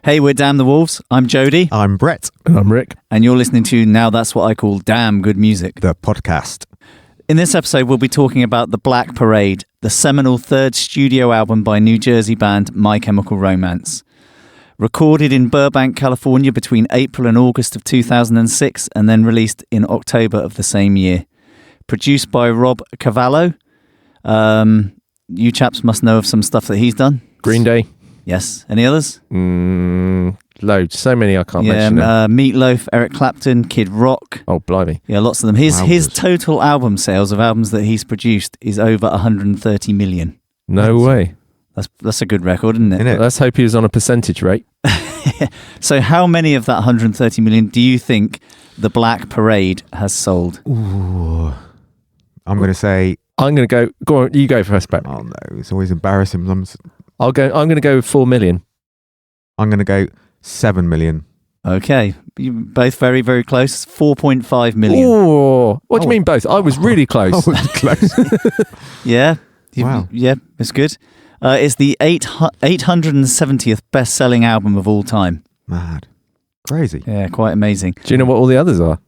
Hey, we're Damn the Wolves. I'm Jody. I'm Brett. And I'm Rick. And you're listening to Now That's What I Call Damn Good Music, The podcast. In this episode, we'll be talking about The Black Parade, the seminal third studio album by New Jersey band My Chemical Romance. Recorded in Burbank, California between April and August of 2006 and then released in October of the same year. Produced by Rob Cavallo. You chaps must know of some stuff that he's done. Green Day. Yes. Any others? Loads. So many I can't mention them. Meatloaf, Eric Clapton, Kid Rock. Oh, blimey. Yeah, lots of them. His total album sales of albums that he's produced is over 130 million. No way. That's a good record, isn't it? Let's hope he was on a percentage rate. So how many of that 130 million do you think The Black Parade has sold? Ooh. I'm going to say... I'm going to go... Go on, you go first, Brett. Oh, no. It's always embarrassing. I'm going to go 4 million. I'm going to go 7 million. Okay. You both very, very close. 4.5 million. Oh, what do you mean both? I was really close. I was close. Yeah. Wow. Yeah, it's good. It's the 870th best-selling album of all time. Mad. Crazy. Yeah, quite amazing. Do you know what all the others are?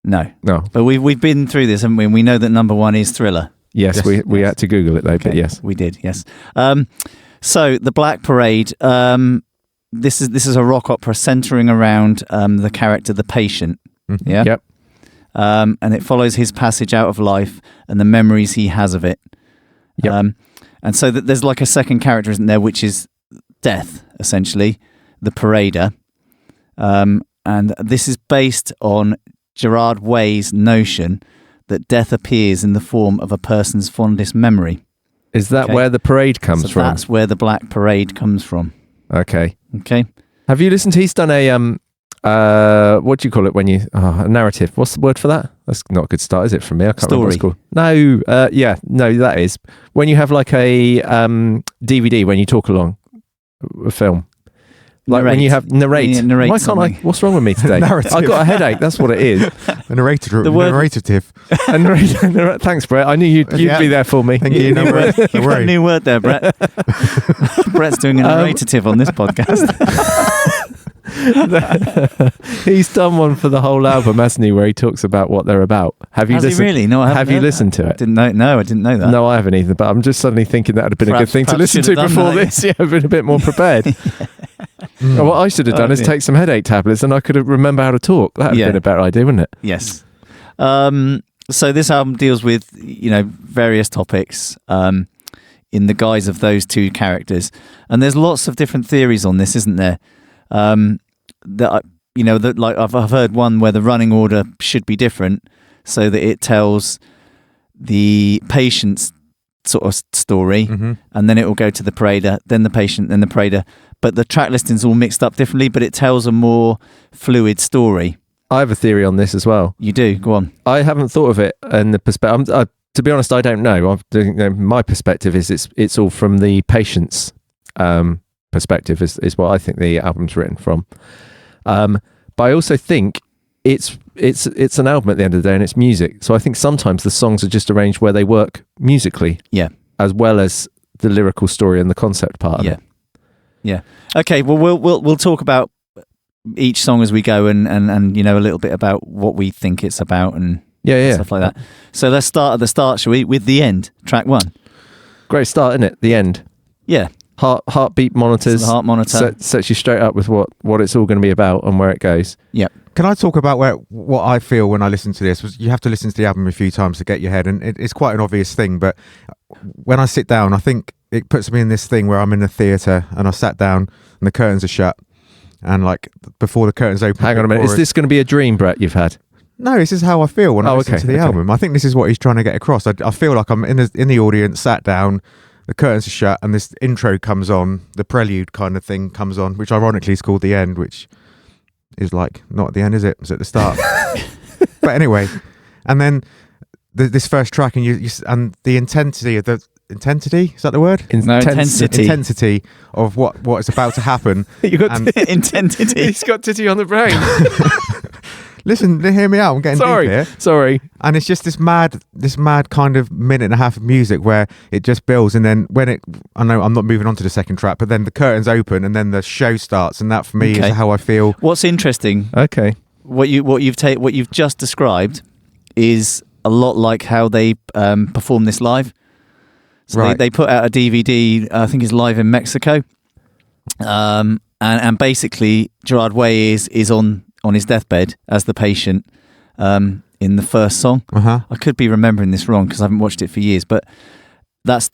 No. No. But we've been through this, haven't we? And we know that number one is Thriller. Yes, we had to Google it though, Okay. but yes. We did, yes. So, The Black Parade, this is a rock opera centering around the character, the patient. Mm-hmm. Yeah? Yep. And it follows his passage out of life and the memories he has of it. Yep. And so there's like a second character, isn't there, which is Death, essentially, the parader. And this is based on Gerard Way's notion that death appears in the form of a person's fondest memory. Is that where the parade comes from? That's where The Black Parade comes from. Okay. Okay. Have you listened to... He's done a... what do you call it when you... a narrative. What's the word for that? That's not a good start, is it, from me? I can't remember what it's called. No, no, that is. When you have like a DVD, when you talk along a film. Like when you have narrate. Narrate Why can't I... What's wrong with me today? Narrative. I've got a headache, that's what it is. A narrative. A narrative. Thanks, Brett. I knew you'd be there for me. Thank you. No worries. You've got a new word there, Brett. Brett's doing a narrative on this podcast. He's done one for the whole album, hasn't he, where he talks about what they're about. Have you listened? He really? No, I haven't. Have you listened to it? Didn't know. No, I didn't know that. No, I haven't either, but I'm just suddenly thinking that would have been a good thing to listen to before this. Yeah, I've been a bit more prepared. What I should have done is take some headache tablets and I could have remember how to talk. That would have been a better idea, wouldn't it? Yes. So this album deals with, various topics in the guise of those two characters. And there's lots of different theories on this, isn't there? That I've heard one where the running order should be different so that it tells the patient's sort of story, and then it will go to the parader, then the patient, then the parader. But the track listing's all mixed up differently, but it tells a more fluid story. I have a theory on this as well. You do? Go on. I haven't thought of it in the perspective. To be honest, I don't know. My perspective is it's all from the patient's perspective is what I think the album's written from. But I also think it's an album at the end of the day and it's music. So I think sometimes the songs are just arranged where they work musically. Yeah. As well as the lyrical story and the concept part of it. Yeah. Okay, well we'll talk about each song as we go and a little bit about what we think it's about and stuff like that. So let's start at the start, shall we? With The End, track 1. Great start, isn't it? The End. Yeah. Heartbeat monitors. So the heart monitor sets you straight up with what it's all going to be about and where it goes. Yeah. Can I talk about what I feel when I listen to this? You have to listen to the album a few times to get your head, and it's quite an obvious thing, but when I sit down, I think it puts me in this thing where I'm in a theatre and I sat down and the curtains are shut, and like before the curtains open... Hang on a minute, is this going to be a dream, Brett, you've had? No, this is how I feel when I listen to the album. I think this is what he's trying to get across. I feel like I'm in the audience, sat down, the curtains are shut, and this intro comes on, the prelude kind of thing comes on, which ironically is called The End, which is like not at the end, is it? It's at the start. But anyway, and then this first track, and you and the intensity of the intensity, is that the word? Intensity of what is about to happen. You got intensity. He's got titty on the brain. Listen, hear me out. I'm getting deep here. Sorry. And it's just this mad kind of minute and a half of music where it just builds, and then I know I'm not moving on to the second track, but then the curtains open and then the show starts, and that for me is how I feel. What's interesting? Okay. What you've just described is a lot like how they perform this live. So right. they put out a DVD. I think it's live in Mexico, and basically Gerard Way is on his deathbed as the patient in the first song. Uh-huh. I could be remembering this wrong because I haven't watched it for years, but that's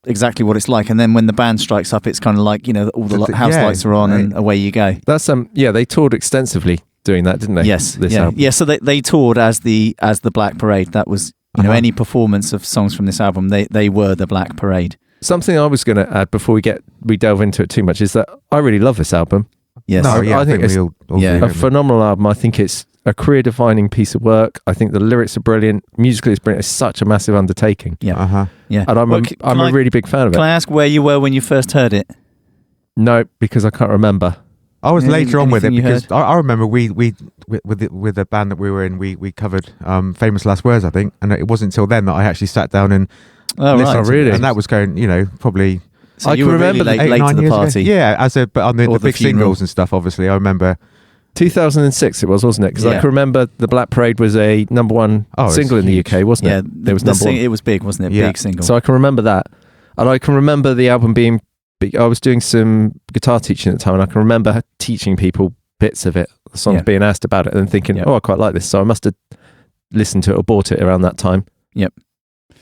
exactly what it's like. And then when the band strikes up, it's kind of like, all the house lights are on and away you go. That's they toured extensively doing that, didn't they? Yes. Album. Yeah. So they toured as the Black Parade. That was any performance of songs from this album. They were the Black Parade. Something I was going to add before we delve into it too much is that I really love this album. Yes. No, I think it's a phenomenal album. I think it's a career-defining piece of work. I think the lyrics are brilliant. Musically, it's brilliant. It's such a massive undertaking. Yeah. Uh-huh. Yeah. And I'm a really big fan of it. Can I ask where you were when you first heard it? No, because I can't remember. I was later on with it because I remember we with the band that we were in, we covered Famous Last Words, I think, and it wasn't until then that I actually sat down and listened to it. And that was going, probably. So I can remember really late to the party. Ago. Yeah, but on the big singles and stuff, obviously, I remember. 2006 it was, wasn't it? Because I can remember the Black Parade was a number one single in the UK, wasn't it? Yeah, there was number one. It was big, wasn't it? Yeah. Big single. So I can remember that, and I can remember the album being big. I was doing some guitar teaching at the time, and I can remember teaching people bits of it, the songs being asked about it, and then thinking, I quite like this. So I must have listened to it or bought it around that time. Yep.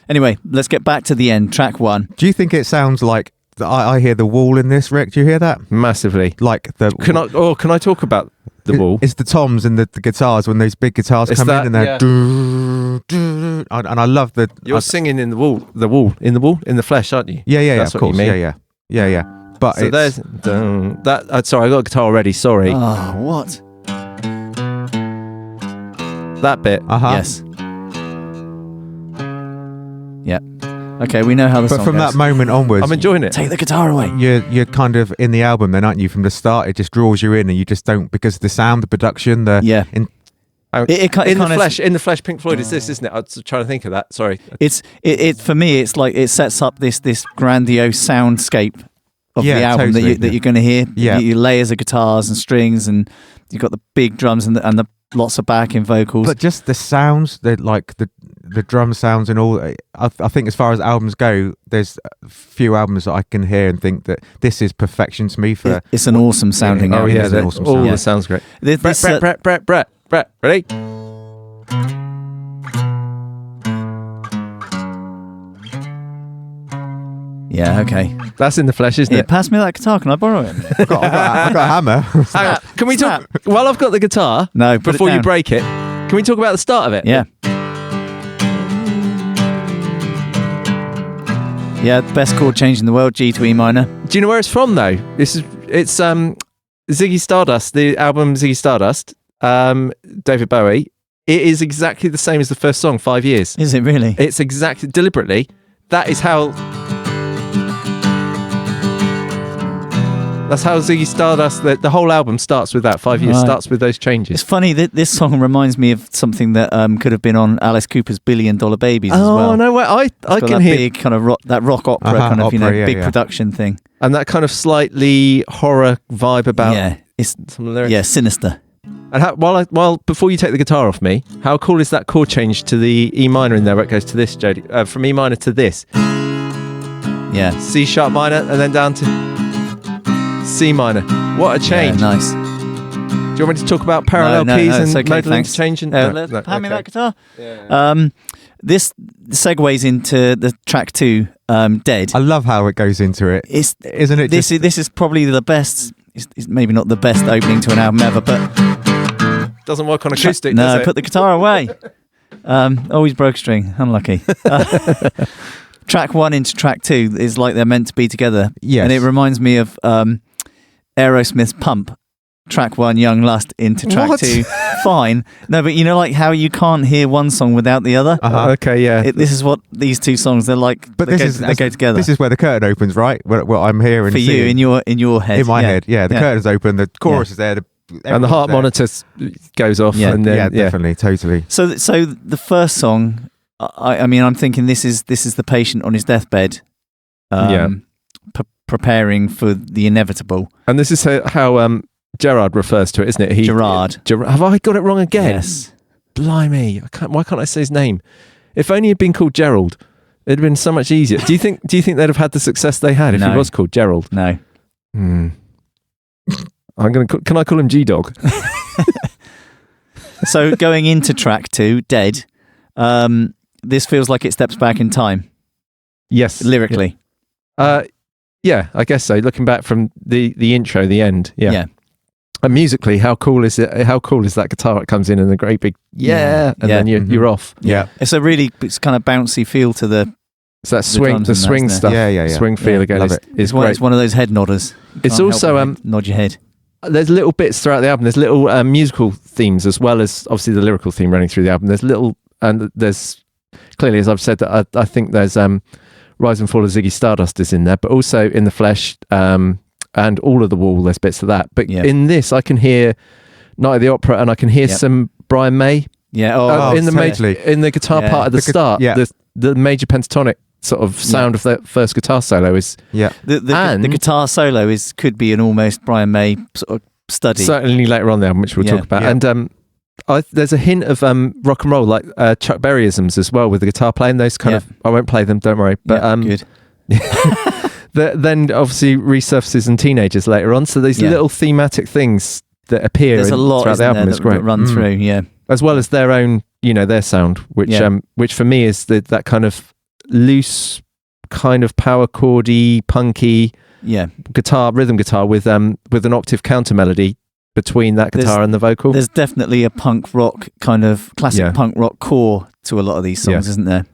Anyway, let's get back to the end. Track 1. Do you think it sounds like I hear the Wall in this, Rick? Do you hear that? Massively. Like the. Can I talk about the Wall? It's the toms and the guitars when those big guitars come in and they're and I love the. You're singing in the Wall in the flesh, aren't you? Yeah. That's of what course. you mean. Yeah. But so there's that. Sorry, I got a guitar already. Sorry. Oh, what? That bit. Yes. Yeah. Okay, we know how the song But from goes. that moment onwards, I'm enjoying it. Take the guitar away. You're kind of in the album then, aren't you? From the start, it just draws you in, and you just don't, because the sound, the production, the in the flesh, Pink Floyd is this, isn't it? I was trying to think of that. Sorry. It's for me. It's like it sets up this grandiose soundscape of the album totally, that you're going to hear. Yeah, your layers of guitars and strings, and you've got the big drums and the lots of backing vocals. But just the sounds, the drum sounds and all. I think as far as albums go, there's a few albums that I can hear and think that this is perfection to me. It's an awesome sounding album. It's an awesome all sound. the sounds great. Brett, ready? Yeah, okay. That's in the flesh, isn't it? Pass me that guitar. Can I borrow it? I've got a hammer. Hang on. Can we talk? While I've got the guitar, no, before you break it, can we talk about the start of it? Yeah. Yeah, best chord change in the world, G to E minor. Do you know where it's from though? It's Ziggy Stardust, the album Ziggy Stardust, David Bowie. It is exactly the same as the first song, 5 years. Is it really? It's exactly, deliberately. That is how. That's how Ziggy Stardust, the whole album starts with that. 5 years starts with those changes. It's funny that this song reminds me of something that could have been on Alice Cooper's $1 Billion Babies as well. Oh, no way. I can that hear big kind of rock opera big production thing. And that kind of slightly horror vibe about it's some lyrics. sinister. And while before you take the guitar off me, how cool is that chord change to the E minor in there where it goes to this, Jodie? From E minor to this. Yeah. C sharp minor and then down to C minor. What a change. Yeah, nice. Do you want me to talk about parallel keys and modal changing? Hand me that guitar. Yeah. This segues into the track 2, Dead. I love how it goes into it. Isn't it? This is probably the best. It's maybe not the best opening to an album ever, but doesn't work on acoustic. No, does it? put the guitar away. Always broke a string. Unlucky. Track 1 into track 2 is like they're meant to be together. Yes. And it reminds me of Aerosmith's Pump. Track 1, Young Lust, into track 2, Fine. No, but you know, like how you can't hear one song without the other. Okay, yeah. This is what these two songs they're like. But they go together. This is where the curtain opens, right? What I'm hearing for you in your head. In my head, yeah. The curtain's open. The chorus is there. The and the heart monitor goes off. Yeah. And then, definitely, totally. So the first song, I mean, I'm thinking this is the patient on his deathbed, preparing for the inevitable. And this is how Gerard refers to it, isn't it? Gerard. Have I got it wrong again? Yes. Blimey! Why can't I say his name? If only he'd been called Gerald, it'd have been so much easier. Do you think they'd have had the success they had if he was called Gerald? No. I'm gonna. Can I call him G-Dog? So going into track 2, Dead, this feels like it steps back in time. Yes, lyrically. Yeah, I guess so. Looking back from the intro, the end. Yeah. And musically, how cool is it? How cool is that guitar? It comes in a great big and then you're off. Yeah, it's kind of bouncy feel to the. It's that swing, the swing stuff. Yeah. Swing feel again. It's great. It's one of those head nodders. It's also nod your head. There's little bits throughout the album. There's little musical themes as well as obviously the lyrical theme running through the album. There's clearly, as I've said, that I think there's Rise and Fall of Ziggy Stardust is in there, but also In the Flesh. And All of the Wall, there's bits of that. But in this, I can hear Night of the Opera, and I can hear some Brian May. Yeah, in the guitar part at the start. The major pentatonic sort of sound of that first guitar solo is. Yeah, the guitar solo could be an almost Brian May sort of study. Certainly later on the album, which we'll talk about. Yeah. And there's a hint of rock and roll, like Chuck Berryisms as well with the guitar playing. Those kind of. I won't play them, don't worry. But good. Then obviously resurfaces and Teenagers later on. So these little thematic things that appear There's a lot throughout the album is great. That run through, as well as their own, their sound, which for me is that kind of loose, kind of power chordy, punky, rhythm guitar with an octave counter melody between that guitar and the vocal. There's definitely a punk rock kind of classic punk rock core to a lot of these songs, isn't there?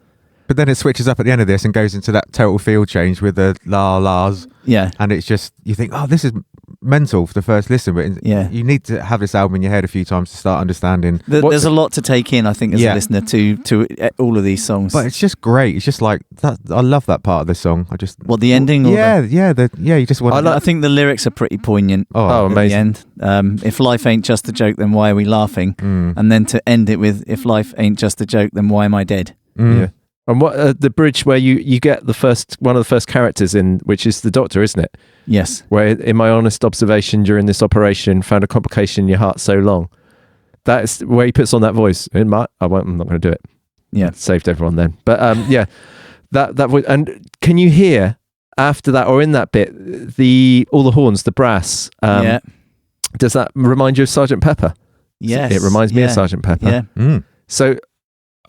But then it switches up at the end of this and goes into that total field change with the la-las. Yeah. And it's just, you think, oh, this is mental for the first listen. But you need to have this album in your head a few times to start understanding. There's a lot to take in, I think, as a listener to all of these songs. But it's just great. It's just like, that. I love that part of the song. The ending? You just want I think the lyrics are pretty poignant. Oh, amazing. At the end. If life ain't just a joke, then why are we laughing? And then to end it with, if life ain't just a joke, then why am I dead? Yeah. And what the bridge where you get one of the first characters in, which is the doctor, isn't it? Yes. Where, in my honest observation during this operation, found a complication in your heart so long. That's where he puts on that voice. I'm not going to do it. Yeah, saved everyone then. But that voice. And can you hear after that or in that bit all the horns, the brass? Does that remind you of Sgt. Pepper? Yes, it reminds me of Sgt. Pepper. Yeah. So.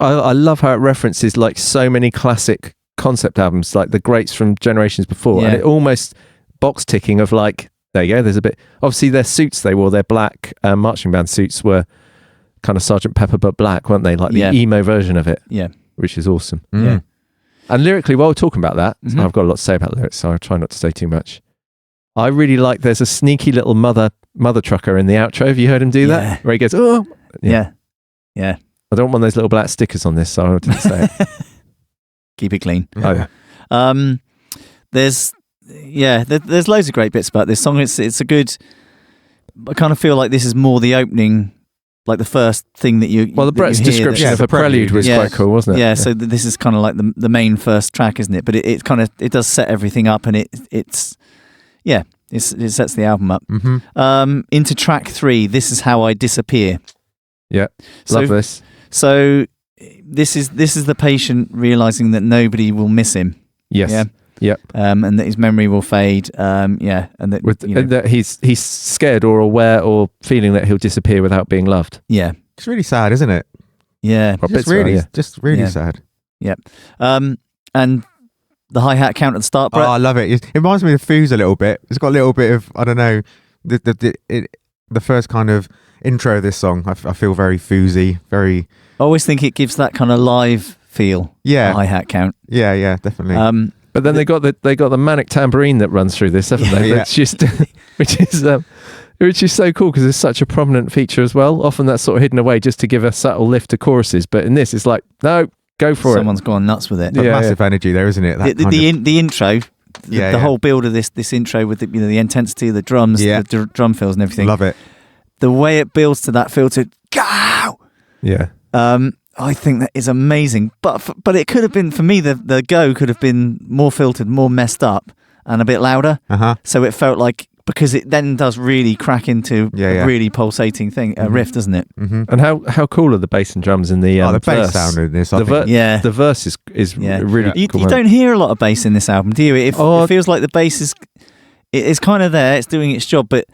I love how it references like so many classic concept albums, like the greats from generations before, and it almost box ticking of like, there you go. There's a bit. Obviously, their suits they wore, their black marching band suits were kind of Sgt. Pepper but black, weren't they? Like the emo version of it. Yeah, which is awesome. Yeah. And lyrically, while we're talking about that, I've got a lot to say about lyrics, so I'll try not to say too much. I really like. There's a sneaky little mother trucker in the outro. Have you heard him do that? Where he goes, oh, yeah. I don't want those little black stickers on this, so I didn't say it. Keep it clean. Oh, yeah. There's loads of great bits about this song. It's a good. I kind of feel like this is more the opening, like the first thing that you. Well, the Brett's description of a prelude was quite cool, wasn't it? Yeah. So this is kind of like the main first track, isn't it? But it kind of does set everything up, and it sets the album up. Mm-hmm. Into track 3, This Is How I Disappear. Yeah, love this. So this is the patient realizing that nobody will miss him. Yes. Yeah. Yep. And that his memory will fade. And that and that he's scared or aware or feeling that he'll disappear without being loved. Yeah. It's really sad, isn't it? Yeah. Just really sad. Yeah. And the hi-hat count at the start. Brett. Oh, I love it. It reminds me of Fuse a little bit. It's got a little bit of, I don't know, the first kind of intro of this song. I feel very Fusey, very. I always think it gives that kind of live feel. Yeah, hi-hat count. Yeah, definitely. But then they got the manic tambourine that runs through this, haven't they? It's just which is so cool because it's such a prominent feature as well. Often that's sort of hidden away just to give a subtle lift to choruses, but in this it's like no, go for Someone's gone nuts with it. Massive energy there, isn't it? The intro. The whole build of this intro with the intensity of the drums, the drum fills and everything. Love it. the way it builds to that filtered go. Yeah. I think that is amazing. But it could have been, for me, the go could have been more filtered, more messed up, and a bit louder. So it felt like, because it then does really crack into a really pulsating thing, a riff, doesn't it? And how cool are the bass and drums in the the verse? bass sound in this, I think. The verse is really cool. You don't hear a lot of bass in this album, do you? It feels like the bass is kind of there, it's doing its job, but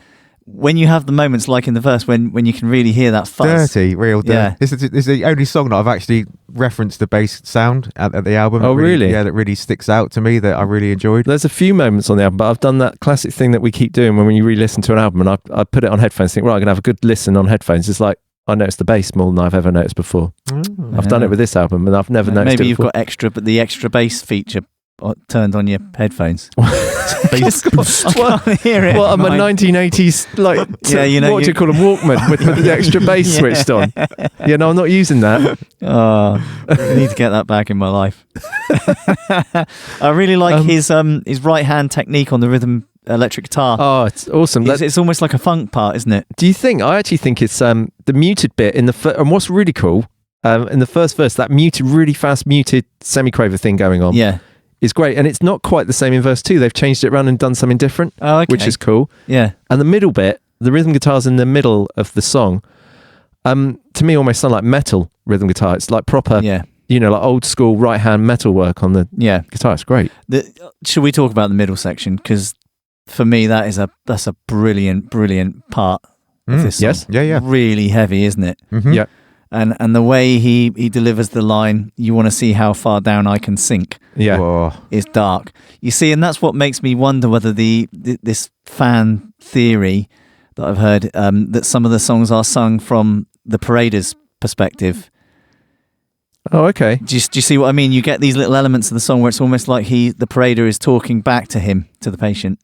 when you have the moments like in the verse when you can really hear that fuzz. Real dirty. Yeah. This is the only song that I've actually referenced the bass sound at the album. Oh, really? Yeah, that really sticks out to me, that I really enjoyed. There's a few moments on the album, but I've done that classic thing that we keep doing when you re-listen to an album, and I put it on headphones, think, right, I'm going to have a good listen on headphones. It's like, I noticed the bass more than I've ever noticed before. I've done it with this album, and I've never noticed it before. Maybe you've got the extra bass feature turned on your headphones. I can't hear it. Well, I'm a 1980s what do you call a Walkman with the extra bass switched on. Yeah, no, I'm not using that. Oh, I need to get that back in my life. I really like his right hand technique on the rhythm electric guitar. Oh, it's awesome. It's almost like a funk part, isn't it? Do you think? I actually think it's the muted bit in the and what's really cool in the first verse, that really fast muted semi-quaver thing going on. Yeah. Is great, and it's not quite the same in verse 2. They've changed it around and done something different, which is cool. Yeah. And the middle bit, the rhythm guitar's in the middle of the song, to me almost sound like metal rhythm guitar. It's like proper, like old school right hand metal work on the guitar. It's great. Should we talk about the middle section? Because for me, that's a brilliant part of this song. Yes, really heavy, isn't it? Mm-hmm. Yeah. And the way he delivers the line, "You want to see how far down I can sink," is dark. You see, and that's what makes me wonder whether this fan theory that I've heard, that some of the songs are sung from the parader's perspective. Oh, okay. Do you see what I mean? You get these little elements of the song where it's almost like the parader is talking back to the patient.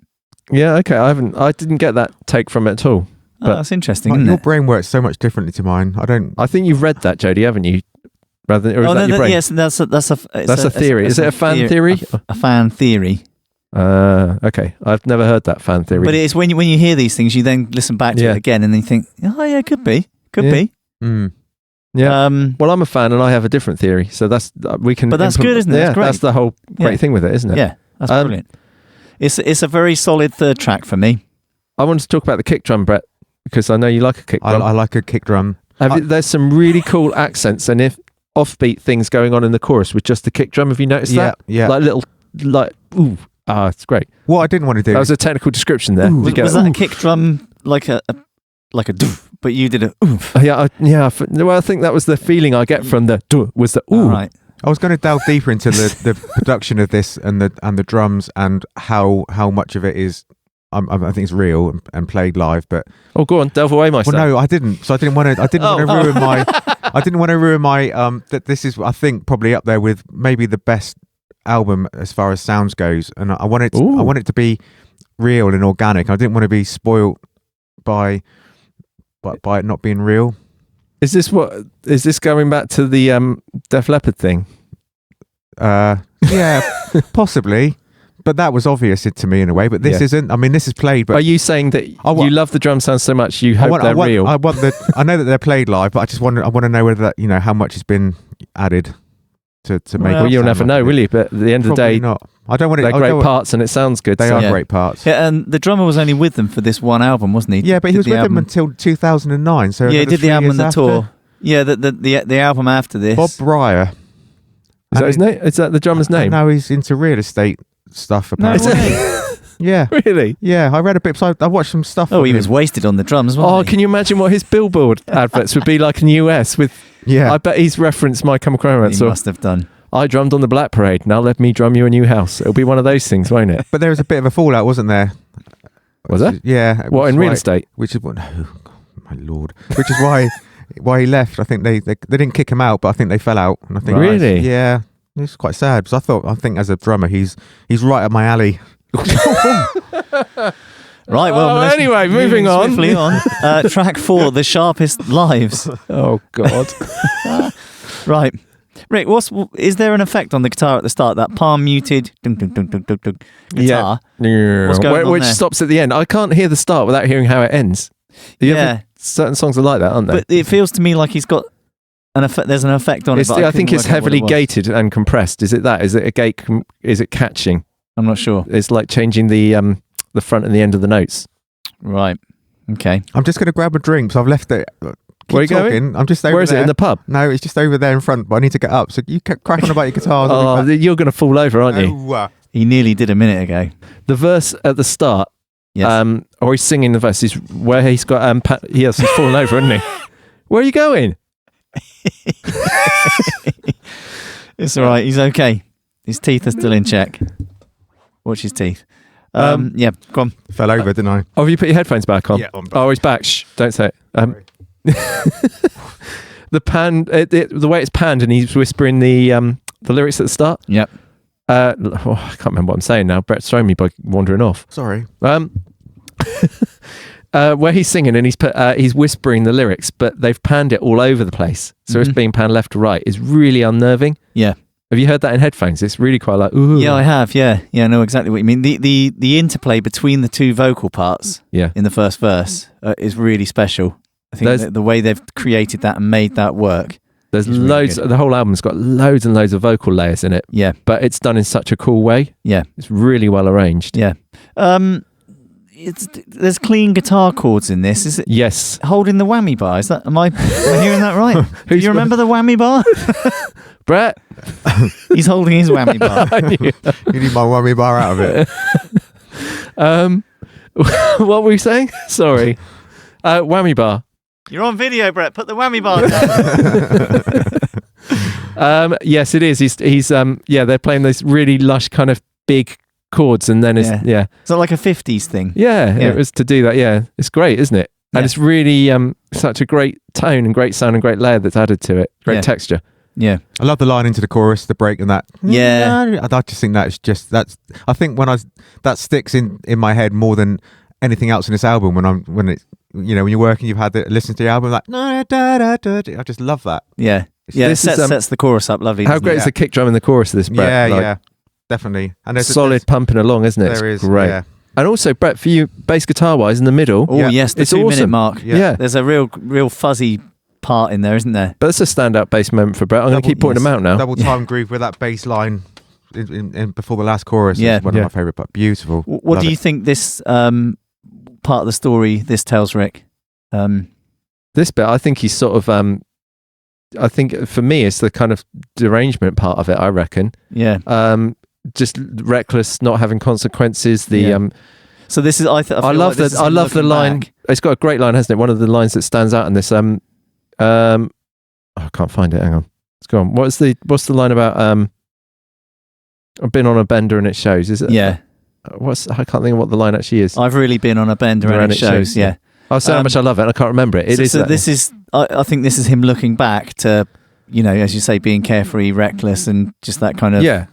Yeah, okay. I didn't get that take from it at all. But that's interesting, isn't your it? brain works so much differently to mine. I think you've read that, Jodie, haven't you? Or is that your brain? Yes, that's a theory. Is it a fan theory? A fan theory. Okay. I've never heard that fan theory. But it's when you hear these things, you then listen back to it again, and then you think, oh yeah, could be. Mm. Yeah. Well, I'm a fan, and I have a different theory. So we can. But that's good, isn't it? Yeah, that's great. That's the whole great thing with it, isn't it? Yeah, that's brilliant. It's a very solid third track for me. I wanted to talk about the kick drum, Brett, because I know you like a kick drum. I like a kick drum. There's some really cool accents and offbeat things going on in the chorus with just the kick drum. Have you noticed that? Yeah. It's great. What I didn't want to do. That was a technical description there. Was that a kick drum like a doof, but you did a oof? Well, I think that was the feeling I get from the doof, was the ooh. Right. I was going to delve deeper into the production of this and the drums and how much of it is. I think it's real and played live, but go on, delve away, my son. Well, no, I didn't. So I didn't want to ruin my. I didn't want to ruin my. That this is, I think, probably up there with maybe the best album as far as sounds goes, and I want it to be real and organic. I didn't want to be spoiled by it not being real. Is this going back to the Def Leppard thing? Yeah, possibly. But that was obvious to me in a way. But this isn't. I mean, this is played. But are you saying that you love the drum sound so much you hope they're real? I know that they're played live, but I want to know whether that, how much has been added to make. Well, you'll never know, will you? But at the end of the day, not. I don't want it. They're great parts, and it sounds good. They are great parts. Yeah, and the drummer was only with them for this one album, wasn't he? Yeah, but he was with them until 2009. So he did the album and the tour. Yeah, the album after this. Bob Breyer. Is that his name? Is that the drummer's name? No, he's into real estate stuff apparently. Yeah. Really? Yeah, I read a bit. So I watched some stuff. Oh, he was wasted on the drums, wasn't he? Can you imagine what his billboard adverts would be like in the US with? Yeah, I bet he's referenced My Chemical Romance. He must have done. I drummed on the Black Parade. Now let me drum you a new house. It'll be one of those things, won't it? But there was a bit of a fallout, wasn't there? Was there? Yeah. What, in real estate? Which is what? No, my lord. Which is why he left. I think they didn't kick him out, but I think they fell out. And I think really, yeah, it's quite sad because I think as a drummer he's right up my alley. Right, well, anyway, moving on. Swiftly on. Track 4, The Sharpest Lives. Oh, God. Right. Rick, is there an effect on the guitar at the start, that palm muted guitar? Yeah. What's going on which there? stops at the end. I can't hear the start without hearing how it ends. Yeah. certain songs are like that, aren't they? But it feels to me like he's got an effect. There's an effect on it. But I think it's heavily gated and compressed. Is it that? Is it a gate? Is it catching? I'm not sure. It's like changing the front and the end of the notes. Right. Okay. I'm just going to grab a drink, so I've left it. Where are you going? I'm just over there. Where is it? In the pub? No, it's just over there in front, but I need to get up. So you crack on about your guitars. Oh, you're going to fall over, aren't you? He nearly did a minute ago. The verse at the start, yes. Or he's singing the verse, where he's got, he's fallen over, isn't he? Where are you going? It's all right. He's okay. His teeth are still in check. Watch his teeth. Yeah, go on. Fell over, didn't I? Oh, have you put your headphones back on? Yeah, I'm back. Oh, he's back. Shh, don't say it. The way it's panned and he's whispering the lyrics at the start. Yep. I can't remember what I'm saying now. Brett's thrown me by wandering off. Sorry. Where he's singing and he's whispering the lyrics, but they've panned it all over the place. So it's being panned left to right. It's really unnerving. Yeah. Have you heard that in headphones? It's really quite like, ooh. Yeah, I have. Yeah, I know exactly what you mean. The interplay between the two vocal parts in the first verse is really special. I think the way they've created that and made that work. There's loads. The whole album's got loads and loads of vocal layers in it. Yeah, but it's done in such a cool way. Yeah, it's really well arranged. Yeah. There's clean guitar chords in this. Is it? Yes. Holding the whammy bar. Am I hearing that right? Do you remember the whammy bar? Brett? He's holding his whammy bar. You need my whammy bar out of it. What were we saying? Sorry. Whammy bar. You're on video, Brett. Put the whammy bar down. Yes, it is. He's they're playing those really lush kind of big chords, and then it's Is that like a 50s thing? Yeah, it was to do that. Yeah, it's great, isn't it? And it's really such a great tone and great sound and great layer that's added to it. Great texture. Yeah, I love the line into the chorus, the break, and that. Yeah, I just think that's. I think that sticks in my head more than anything else in this album. When you're working, you've had to listen to the album like. I just love that. Yeah, it sets the chorus up lovely. How great is the kick drum in the chorus of this, Brett? Yeah. Definitely. And solid pumping along, isn't it? There is. Great. Yeah. And also, Brett, for you, bass guitar wise, in the middle. Oh, yes, the 2 minute mark. Yeah. There's a real fuzzy part in there, isn't there? But that's a standout bass moment for Brett. I'm going to keep pointing them out now. Double time groove with that bass line in before the last chorus is one of my favourite parts. Beautiful. What do you think this part of the story this tells, Rick? This bit, I think he's sort of. I think for me, it's the kind of derangement part of it. I reckon. Yeah. Just reckless, not having consequences. So this is. I love the line. Back. It's got a great line, hasn't it? One of the lines that stands out in this. I can't find it. Hang on. Let's go on. What's the line about? I've been on a bender and it shows. Is it? Yeah. I can't think of what the line actually is. I've really been on a bender and it shows. Yeah. I'll say how much I love it. And I can't remember it. This is. I think this is him looking back to, as you say, being carefree, reckless, and just that kind of. Yeah.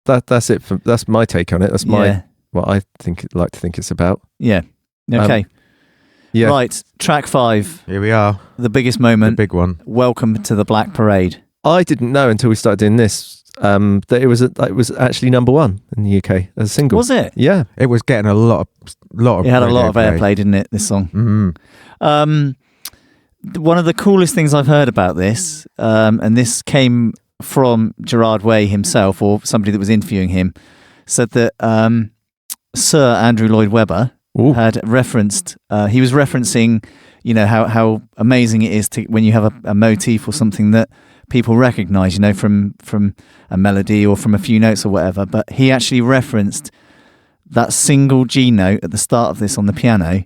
That's it. That's my take on it. That's what I like to think it's about. Yeah. Okay. Yeah. Right. Track 5. Here we are. The biggest moment. The big one. Welcome to the Black Parade. I didn't know until we started doing this that it was actually number 1 in the UK as a single. Was it? Yeah. It was getting a lot of. It had a lot of airplay, didn't it? This song. Mm-hmm. One of the coolest things I've heard about this, and this came from Gerard Way himself, or somebody that was interviewing him, said that Sir Andrew Lloyd Webber had referenced. He was referencing, how amazing it is to when you have a motif or something that people recognise, from a melody or from a few notes or whatever. But he actually referenced that single G note at the start of this on the piano.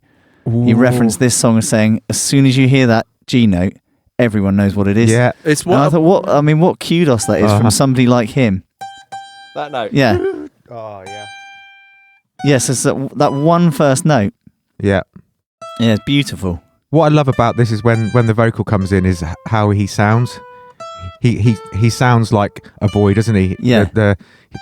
Ooh. He referenced this song as saying, as soon as you hear that G note, everyone knows what it is. Yeah, it's what. And I thought, what kudos that is from somebody like him. That note. Yeah. Oh yeah. Yes, it's that one first note. Yeah. Yeah, it's beautiful. What I love about this is when the vocal comes in is how he sounds. He sounds like a boy, doesn't he? Yeah.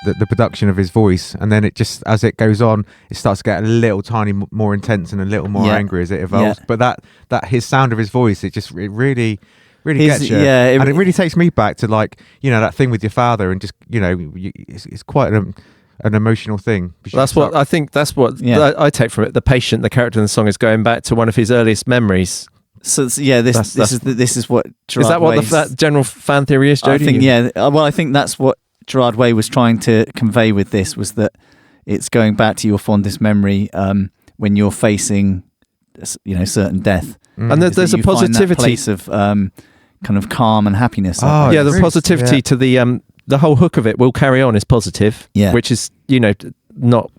The production of his voice, and then it just, as it goes on, it starts to get a little tiny more intense and a little more angry as it evolves. But that his sound of his voice, it really gets you. Yeah, and it really takes me back to that thing with your father, and just it's quite an emotional thing. That's what I think. That's what I take from it. The patient, the character in the song, is going back to one of his earliest memories. So this is what Gerard is that what that general fan theory is, Jody? I think I think that's what Gerard Way was trying to convey with this, was that it's going back to your fondest memory when you're facing certain death, and there's a positivity, place of kind of calm and happiness. The positivity to the whole hook of it will carry on is positive, which is not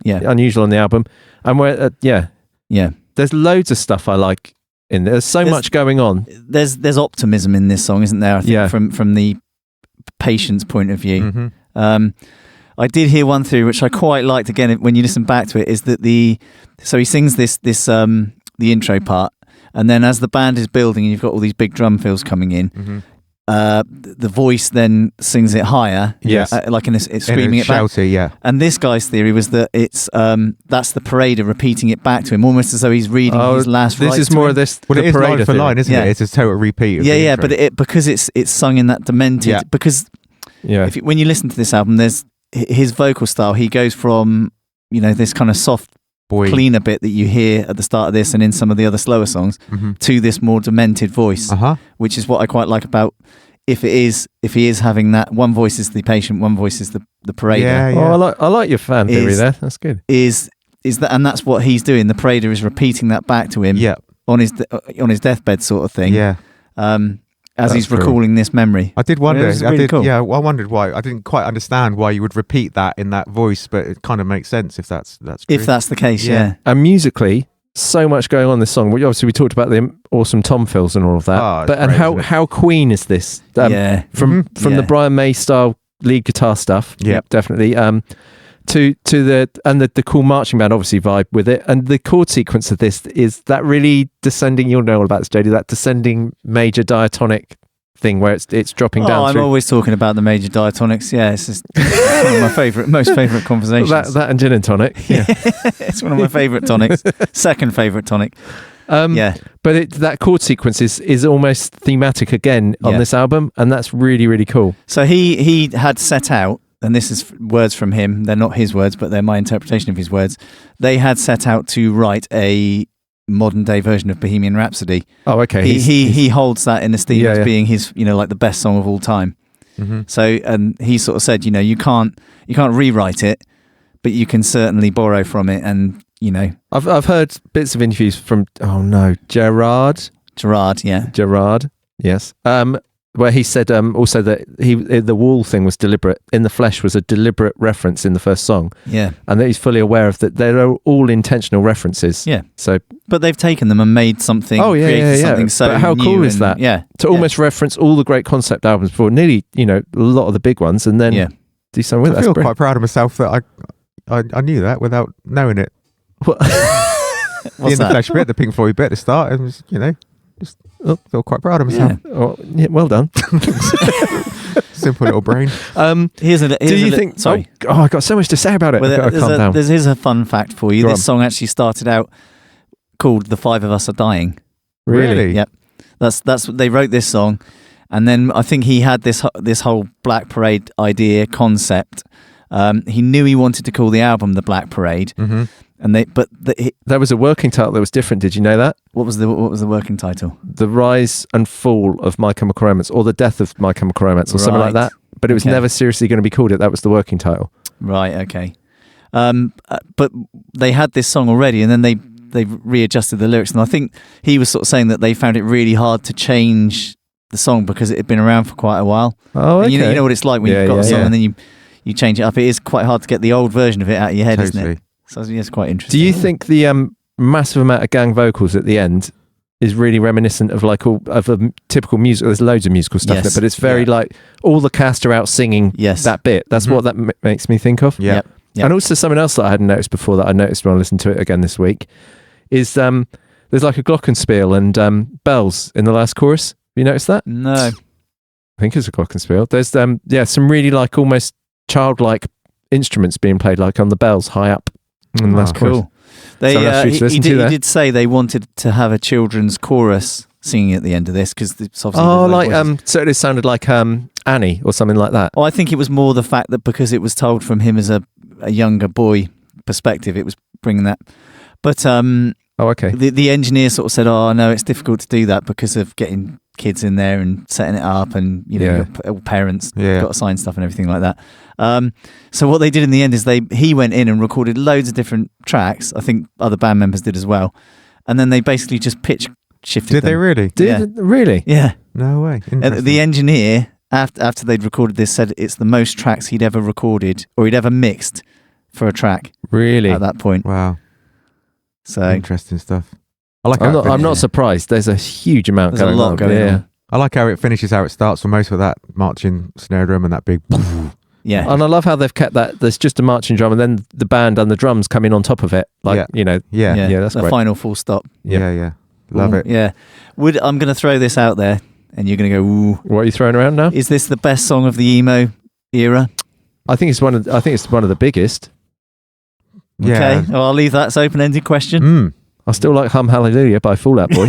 unusual on the album, and where there's loads of stuff I like in there. There's so much going on. There's optimism in this song, isn't there? I think from the patient's point of view. I did hear one theory which I quite liked. Again, when you listen back to it, is that so he sings this the intro part, and then as the band is building and you've got all these big drum fills coming in, the voice then sings it higher, like it's screaming it back. Shouty, And this guy's theory was that it's that's the parader repeating it back to him, almost as though he's reading his last. This is more of this. Well, it is line for line, isn't it? It's a total repeat. Of the intro. But because it's sung in that demented. Because when you listen to this album, there's his vocal style. He goes from this kind of soft, cleaner bit that you hear at the start of this and in some of the other slower songs to this more demented voice, which is what I quite like about if he is having that one voice is the patient, one voice is the parader. I like your fan theory there. That's good. Is that, and that's what he's doing. The parader is repeating that back to him on his deathbed sort of thing. As he's recalling this memory. I did wonder. Really cool. I wondered why. I didn't quite understand why you would repeat that in that voice, but it kind of makes sense if that's true. If that's the case, And musically, so much going on in this song. Obviously, we talked about the awesome tom fills and all of that. How Queen is this? From the Brian May style lead guitar stuff. Definitely. To the cool marching band obviously vibe with it, and the chord sequence of this is that really descending. You'll know all about this, Jody. That descending major diatonic thing where it's dropping down. I'm always talking about the major diatonics. Yeah, it's just one of my most favourite conversations. That and gin and tonic. Yeah, it's one of my favourite tonics. Second favourite tonic. But that chord sequence is almost thematic again on this album, and that's really, really cool. So he had set out. And this is words from him. They're not his words, but they're my interpretation of his words. They had set out to write a modern day version of Bohemian Rhapsody. Oh, okay. He holds that in esteem as being his, like the best song of all time. So, and he sort of said, you can't rewrite it, but you can certainly borrow from it. And I've heard bits of interviews from Gerard, yes. Where he said also that the wall thing was deliberate. In the Flesh was a deliberate reference in the first song. Yeah. And that he's fully aware of that. They're all intentional references. Yeah. So, but they've taken them and made something. Something so but how cool is that? Yeah. To almost reference all the great concept albums before, nearly a lot of the big ones, and then do something with it. I feel quite proud of myself that I knew that without knowing it. What's the Flesh bit, the Pink Floyd bit at the start, and was just feel quite proud of myself. Well done. Simple little brain. Do you think? Sorry. I got so much to say about it. Here's a fun fact for you. This song actually started out called "The Five of Us Are Dying." Really? Yep. That's they wrote this song, and then I think he had this whole Black Parade idea concept. He knew he wanted to call the album "The Black Parade." And there was a working title that was different. Did you know that? What was the working title? The Rise and Fall of My Chemical Romance, or The Death of My Chemical Romance, or something like that. But it was never seriously going to be called it. That was the working title. Right. Okay. But they had this song already, and then they readjusted the lyrics. And I think he was sort of saying that they found it really hard to change the song because it had been around for quite a while. Oh, okay. And you know what it's like when you've got a song and then you change it up. It is quite hard to get the old version of it out of your head, isn't it? So it's quite interesting. Do you think the massive amount of gang vocals at the end is really reminiscent of of a typical music? There's loads of musical stuff in it, but it's very like all the cast are out singing that bit. That's what that makes me think of. Yeah. Yep. And also something else that I hadn't noticed before that I noticed when I listened to it again this week is there's like a glockenspiel and bells in the last chorus. Have you noticed that? No. I think it's a glockenspiel. There's some really like almost childlike instruments being played like on the bells high up. That's cool. He did say they wanted to have a children's chorus singing at the end of this because it's obviously so it sounded like Annie or something like that. Oh, I think it was more the fact that because it was told from him as a younger boy perspective, it was bringing that. But okay. The engineer sort of said, "Oh no, it's difficult to do that because of getting kids in there and setting it up, and your parents got to sign stuff and everything like that." So what they did in the end is he went in and recorded loads of different tracks. I think other band members did as well, and then they basically just pitch shifted. Did they really? Really? Yeah. No way. And the engineer, after they'd recorded this, said it's the most tracks he'd ever recorded or he'd ever mixed for a track. Really? At that point. Wow. So interesting stuff. I like. I'm not surprised. There's a huge amount going on. I like how it finishes, how it starts almost with that marching snare drum and that big. Yeah. And I love how they've kept that. There's just a marching drum and then the band and the drums come in on top of it. That's the great. final full stop. Yeah. Love it. Yeah. I'm going to throw this out there and you're going to go, ooh. What are you throwing around now? Is this the best song of the emo era? I think it's one of the biggest. Yeah. Okay. Well, I'll leave that as an open-ended question. I still like Hum Hallelujah by Fall Out Boy.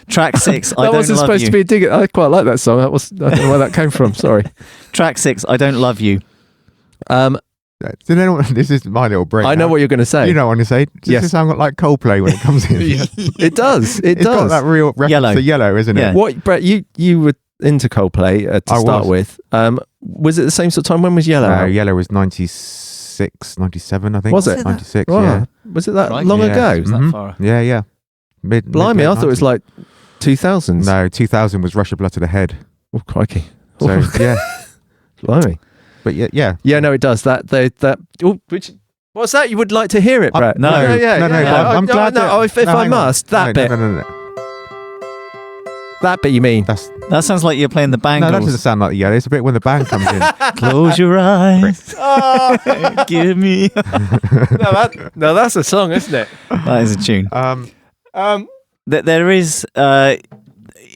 Track 6, I Don't Love You. That wasn't supposed to be a dig. I quite like that song. I don't know where that came from. Sorry. Track 6, I Don't Love You. This is my little break. I know what you're going to say. You know what I'm going to say. Does it sound like Coldplay when it comes in? It does. It's got that real reference to yellow, isn't it? What, Brett? You were into Coldplay to start with. Was it the same sort of time? When was Yellow? Yellow was 96, 97, I think. Was it? 96, yeah. Was it that long ago? Was that far? Yeah. Blimey, I thought it was like 2000s. No, 2000 was Rush of Blood to the Head. Oh, crikey. So, yeah. Blimey. But yeah. Yeah, no, it does. What's that? You would like to hear it, Brett? No. I'm glad if I must, that bit. No. That bit you mean? That sounds like you're playing the Bangles. No, that doesn't sound like the yellow. It's a bit when the band comes in. Close your eyes. Give me. No, that's a song, isn't it? That is a tune. There is.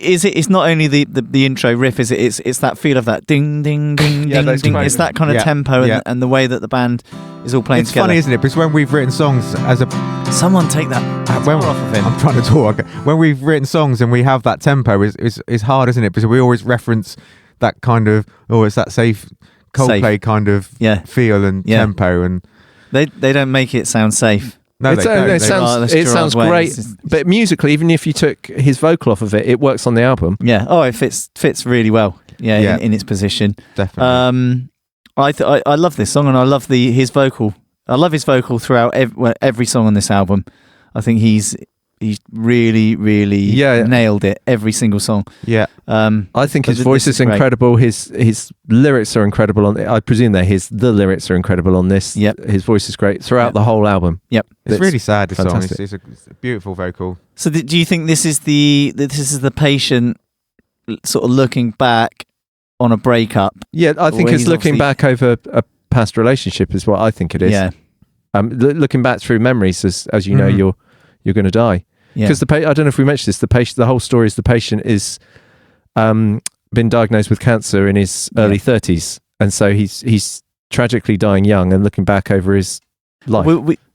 It's not only the intro riff, is it? It's that feel of that ding ding ding ding ding. It's that kind of tempo and the way that the band is all playing together. It's funny, isn't it? Because when we've written songs someone take that off of him. I'm trying to talk. When we've written songs and we have that tempo, is hard, isn't it? Because we always reference that kind of it's that safe Coldplay kind of feel and tempo, and they don't make it sound safe. No, it sounds great, but musically, even if you took his vocal off of it, it works on the album. Yeah. Oh, it fits really well. Yeah, in its position. Definitely. I love this song, and I love his vocal. I love his vocal throughout every song on this album. I think he's really, really nailed it every single song. Yeah. I think his voice is incredible. His lyrics are incredible on. I presume the lyrics are incredible on this. Yep. His voice is great throughout the whole album. Yep. It's really sad. This song. It's a beautiful vocal. So do you think this is the patient sort of looking back on a breakup? Yeah, I think it's looking back over a past relationship is what I think it is. Yeah. Looking back through memories as you know you're going to die. Because I don't know if we mentioned this. The whole story is the patient is been diagnosed with cancer in his early 30s, and so he's tragically dying young and looking back over his life.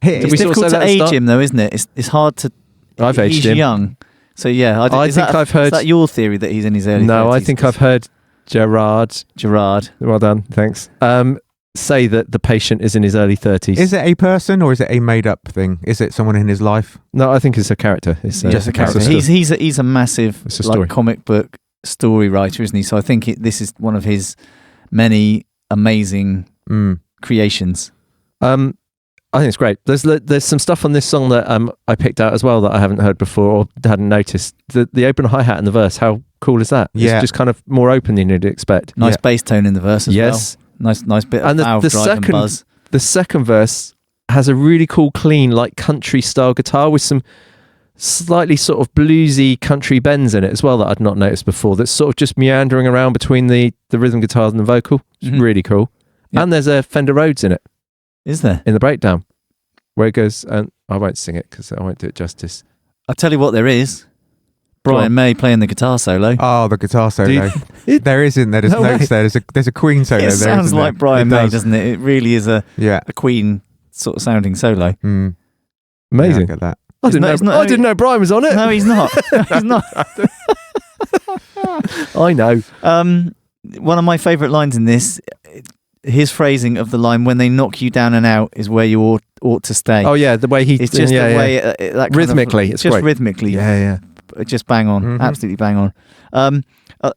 It's difficult to age him, though, isn't it? It's hard to. I've aged him. He's young, so yeah. I think I've heard. Is that your theory that he's in his early? No, 30s? I think I've heard Gerard. Well done, thanks. Say that the patient is in his early 30s. Is it a person or is it a made-up thing? Is it someone in his life? No, I think it's a character. It's just a character. He's a massive comic book story writer, isn't he? So I think this is one of his many amazing creations. I think it's great. There's some stuff on this song that I picked out as well that I haven't heard before or hadn't noticed. The open hi-hat in the verse, how cool is that? Yeah. It's just kind of more open than you'd expect. Nice bass tone in the verse as well. Yes. Nice bit of valve drive and buzz. The second verse has a really cool, clean, like country style guitar with some slightly sort of bluesy country bends in it as well that I'd not noticed before. That's sort of just meandering around between the rhythm guitars and the vocal. It's really cool. Yep. And there's a Fender Rhodes in it. Is there? In the breakdown, where it goes, and I won't sing it because I won't do it justice. I'll tell you what there is. Brian May playing the guitar solo. Oh, the guitar solo. There isn't. There's notes there. There's a Queen solo there. It sounds like Brian May, doesn't it? It really is a Queen sort of sounding solo. Mm. Amazing. Yeah, I get that. I didn't know Brian was on it. No, he's not. He's not. I know. One of my favourite lines in this, his phrasing of the line, "When they knock you down and out is where you ought to stay." Oh yeah, the way it's just the way that rhythmically, it's just great. Rhythmically, just bang on, absolutely bang on.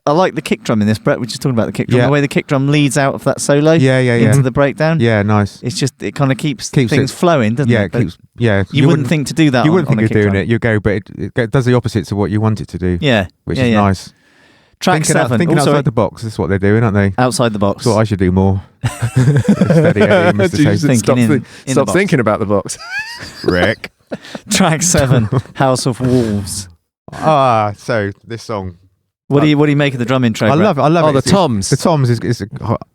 I like the kick drum in this, Brett. We're just talking about the kick drum. The way the kick drum leads out of that solo into the breakdown. Yeah, nice. It's just, it kind of keeps things flowing, doesn't it? You wouldn't think to do that. You wouldn't think you're doing drum. it. You go, but it does the opposite to what you want it to do. Yeah, which is nice. Track 7. Thinking outside the box. That's what they're doing, aren't they? Outside the box. That's what I should do more. Steady Eddie, Mr. Stop thinking about the box. Rick. Track 7, House of Wolves. So this song. What do you make of the drum intro? I love it. Oh, the toms. The toms is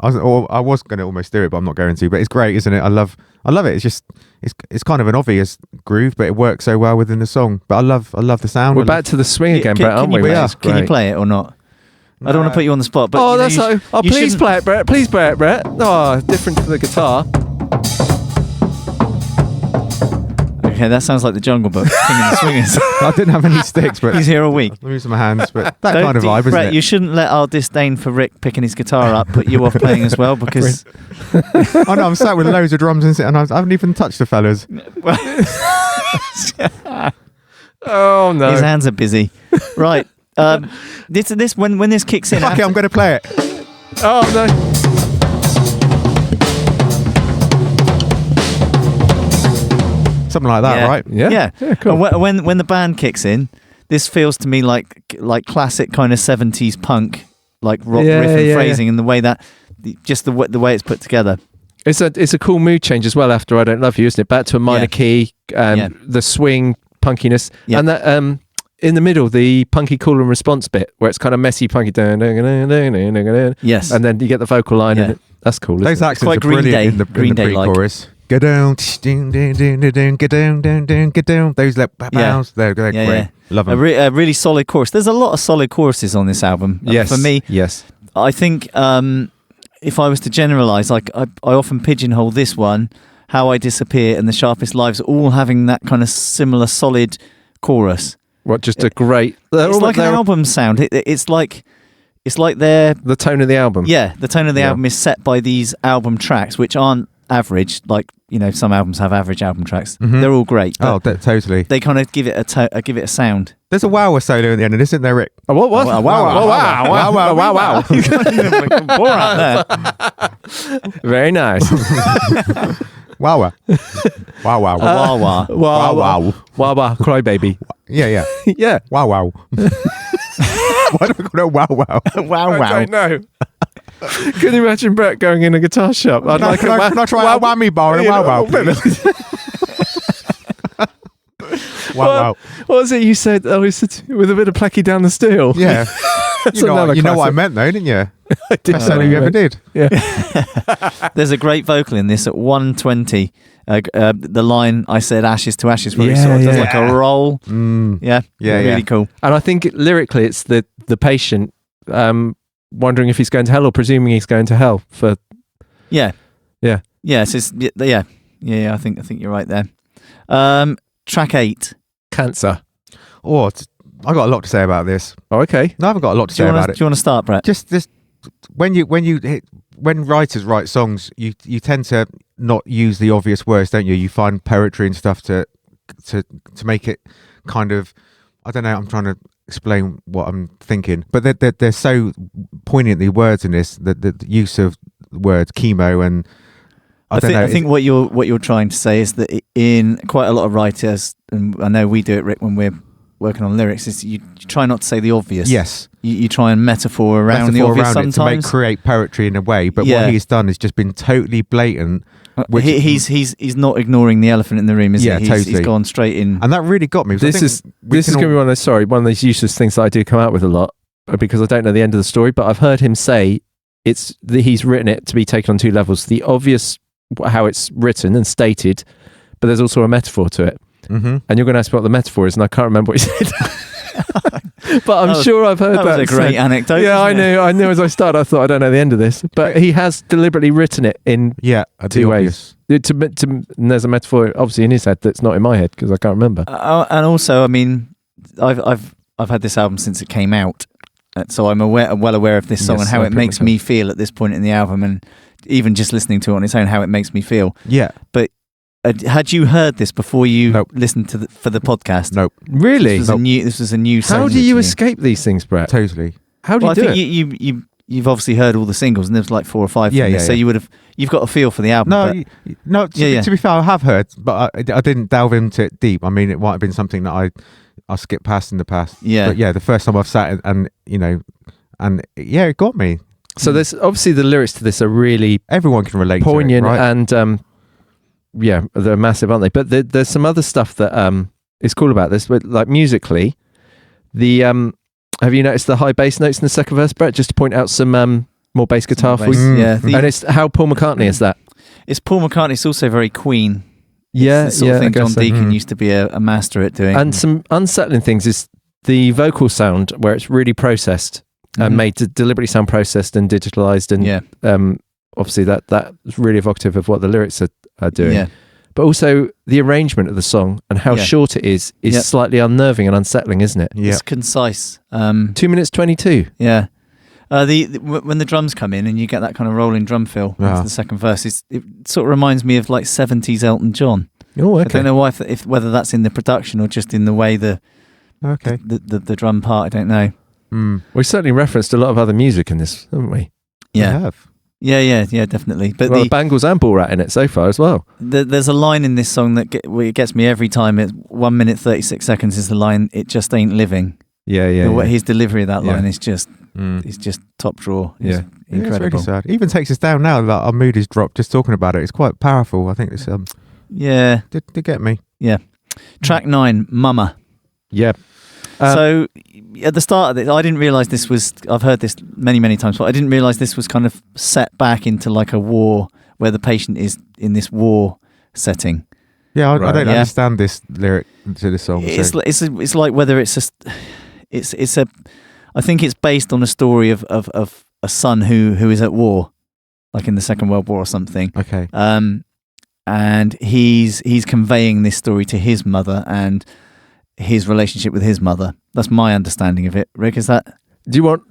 I was going to almost do it, but I'm not going to. But it's great, isn't it? I love it. It's just it's kind of an obvious groove, but it works so well within the song. But I love the sound. We're back to the swing again, Brett, aren't we? Can you play it or not? I don't want to put you on the spot, but please play it, Brett. Please play it, Brett. Oh, different to the guitar. Okay, that sounds like the Jungle Book. King of the Swingers. I didn't have any sticks, but he's here a week. I'm using my hands, but that kind of vibe, isn't Brett, it? You shouldn't let our disdain for Rick picking his guitar up put you off playing as well, because I know I'm sat with loads of drums and I haven't even touched the fellas. Oh no, his hands are busy. Right, this when this kicks in. Okay, I'm going to play it. Oh no. Something like that, right? Yeah. Cool. And when the band kicks in, this feels to me like classic kind of 70s punk, like rock riff and phrasing, and the way that just the way it's put together. It's a cool mood change as well after I Don't Love You, isn't it? Back to a minor key, the swing punkiness, and that in the middle, the punky call and response bit where it's kind of messy punky. Yes, and then you get the vocal line in it. That's cool. Those accents quite are brilliant in the pre-chorus. Get down, get down. Those bounce, they're great. Yeah. Love them. A really solid chorus. There's a lot of solid choruses on this album. Yes, for me. Yes, I think if I was to generalise, like I often pigeonhole this one, How I Disappear, and The Sharpest Lives, all having that kind of similar solid chorus. What just a great. It's like an album sound. It's like they're the tone of the album. Yeah, the tone of the album is set by these album tracks, which aren't average. Like, you know, some albums have average album tracks. Mm-hmm. They're all great. Oh, totally. They kind of give it a sound. There's a wow solo at the end, and isn't there, Rick? Oh, what? Wow. You got even more out there. Very nice. Wow. Wow, cry baby. Yeah. Yeah. Wow. Why do we call it wow? I don't know. Can you imagine Brett going in a guitar shop? Can I try a whammy bar and a wow, please? Wow. What was it you said? Oh, with a bit of Plecky Down the Steel. Yeah. You know what I meant, though, didn't you? I did. Best solo you ever did. Yeah. There's a great vocal in this at 1:20. The line, I said ashes to ashes, where he sort of does like a roll. Really cool. And I think lyrically, it's the patient wondering if he's going to hell or presuming he's going to hell for. Yeah. Yeah. Yes. I think you're right there. Track 8. Cancer. Oh, I got a lot to say about this. Oh, okay. No, I haven't got a lot to say about it. Do you want to start, Brett? Just this, when writers write songs, you tend to not use the obvious words, don't you? You find poetry and stuff to make it kind of, I don't know, I'm trying to explain what I'm thinking, but they're so poignantly words in this, the use of words, chemo, and I think what you're trying to say is that in quite a lot of writers, and I know we do it, Rick, when we're working on lyrics, is you try not to say the obvious. Yes. You try and metaphor around the obvious sometimes. To create poetry in a way, but what he's done is just been totally blatant. He's not ignoring the elephant in the room, is he? Totally. He's gone straight in. And that really got me. This is going to be one of those useless things that I do come out with a lot, because I don't know the end of the story, but I've heard him say he's written it to be taken on two levels. The obvious, how it's written and stated, but there's also a metaphor to it. Mm-hmm. And you're going to ask me what the metaphor is, and I can't remember what he said. But I'm sure I've heard that. That was a great anecdote. Yeah, I knew as I started, I thought, I don't know the end of this. But he has deliberately written it in two ways. And there's a metaphor, obviously, in his head that's not in my head, because I can't remember. And also, I mean, I've had this album since it came out, So I'm well aware of this song and how it makes me feel at this point in the album, and even just listening to it on its own, how it makes me feel. Yeah. But had you heard this before you listened to for the podcast? Nope. Really? This was a new song. How do you escape these things, Brett? Totally. How do you do it? You've obviously heard all the singles, and there's like 4 or 5. So you've got a feel for the album. To be fair, I have heard, but I didn't delve into it deep. I mean, it might have been something that I skipped past in the past. Yeah. But the first time I've sat and it got me. So there's obviously the lyrics to this are really everyone can relate poignant to it, right? and they're massive, aren't they? But there's some other stuff that is cool about this, but like musically, have you noticed the high bass notes in the second verse, Brett? Just to point out some more bass guitar for you. And it's how Paul McCartney is that? It's Paul McCartney. It's also very Queen. Yeah, it's the sort of thing John Deacon used to be a master at doing. And some unsettling things is the vocal sound, where it's really processed and made to deliberately sound processed and digitalized, and obviously that's really evocative of what the lyrics are doing. Yeah. But also the arrangement of the song and how short it is slightly unnerving and unsettling, isn't it? Yeah. It's concise. 2 minutes 22. Yeah. When the drums come in and you get that kind of rolling drum fill into the second verse, it sort of reminds me of like 70s Elton John. Oh, okay. I don't know why, whether that's in the production or just in the way the drum part. I don't know. We certainly referenced a lot of other music in this, haven't we? Yeah. We have. Yeah, definitely. But the Bangles and Ball Rat in it so far as well. There's a line in this song that it gets me every time. It's 1 minute 36 seconds is the line. It just ain't living. Yeah. His delivery of that line is just, it's just top drawer. It's incredible. It's really sad. It even takes us down now. Like our mood is dropped just talking about it. It's quite powerful. I think it's did get me. Yeah. Track 9, Mama. Yeah. So at the start of it, I didn't realise this was, I've heard this many times, but I didn't realise this was kind of set back into like a war where the patient is in this war setting. Yeah, I don't understand this lyric to this song. It's like whether it's I think it's based on a story of a son who is at war, like in the Second World War or something. Okay. And he's conveying this story to his mother and his relationship with his mother. That's my understanding of it. Rick, is that? Do you want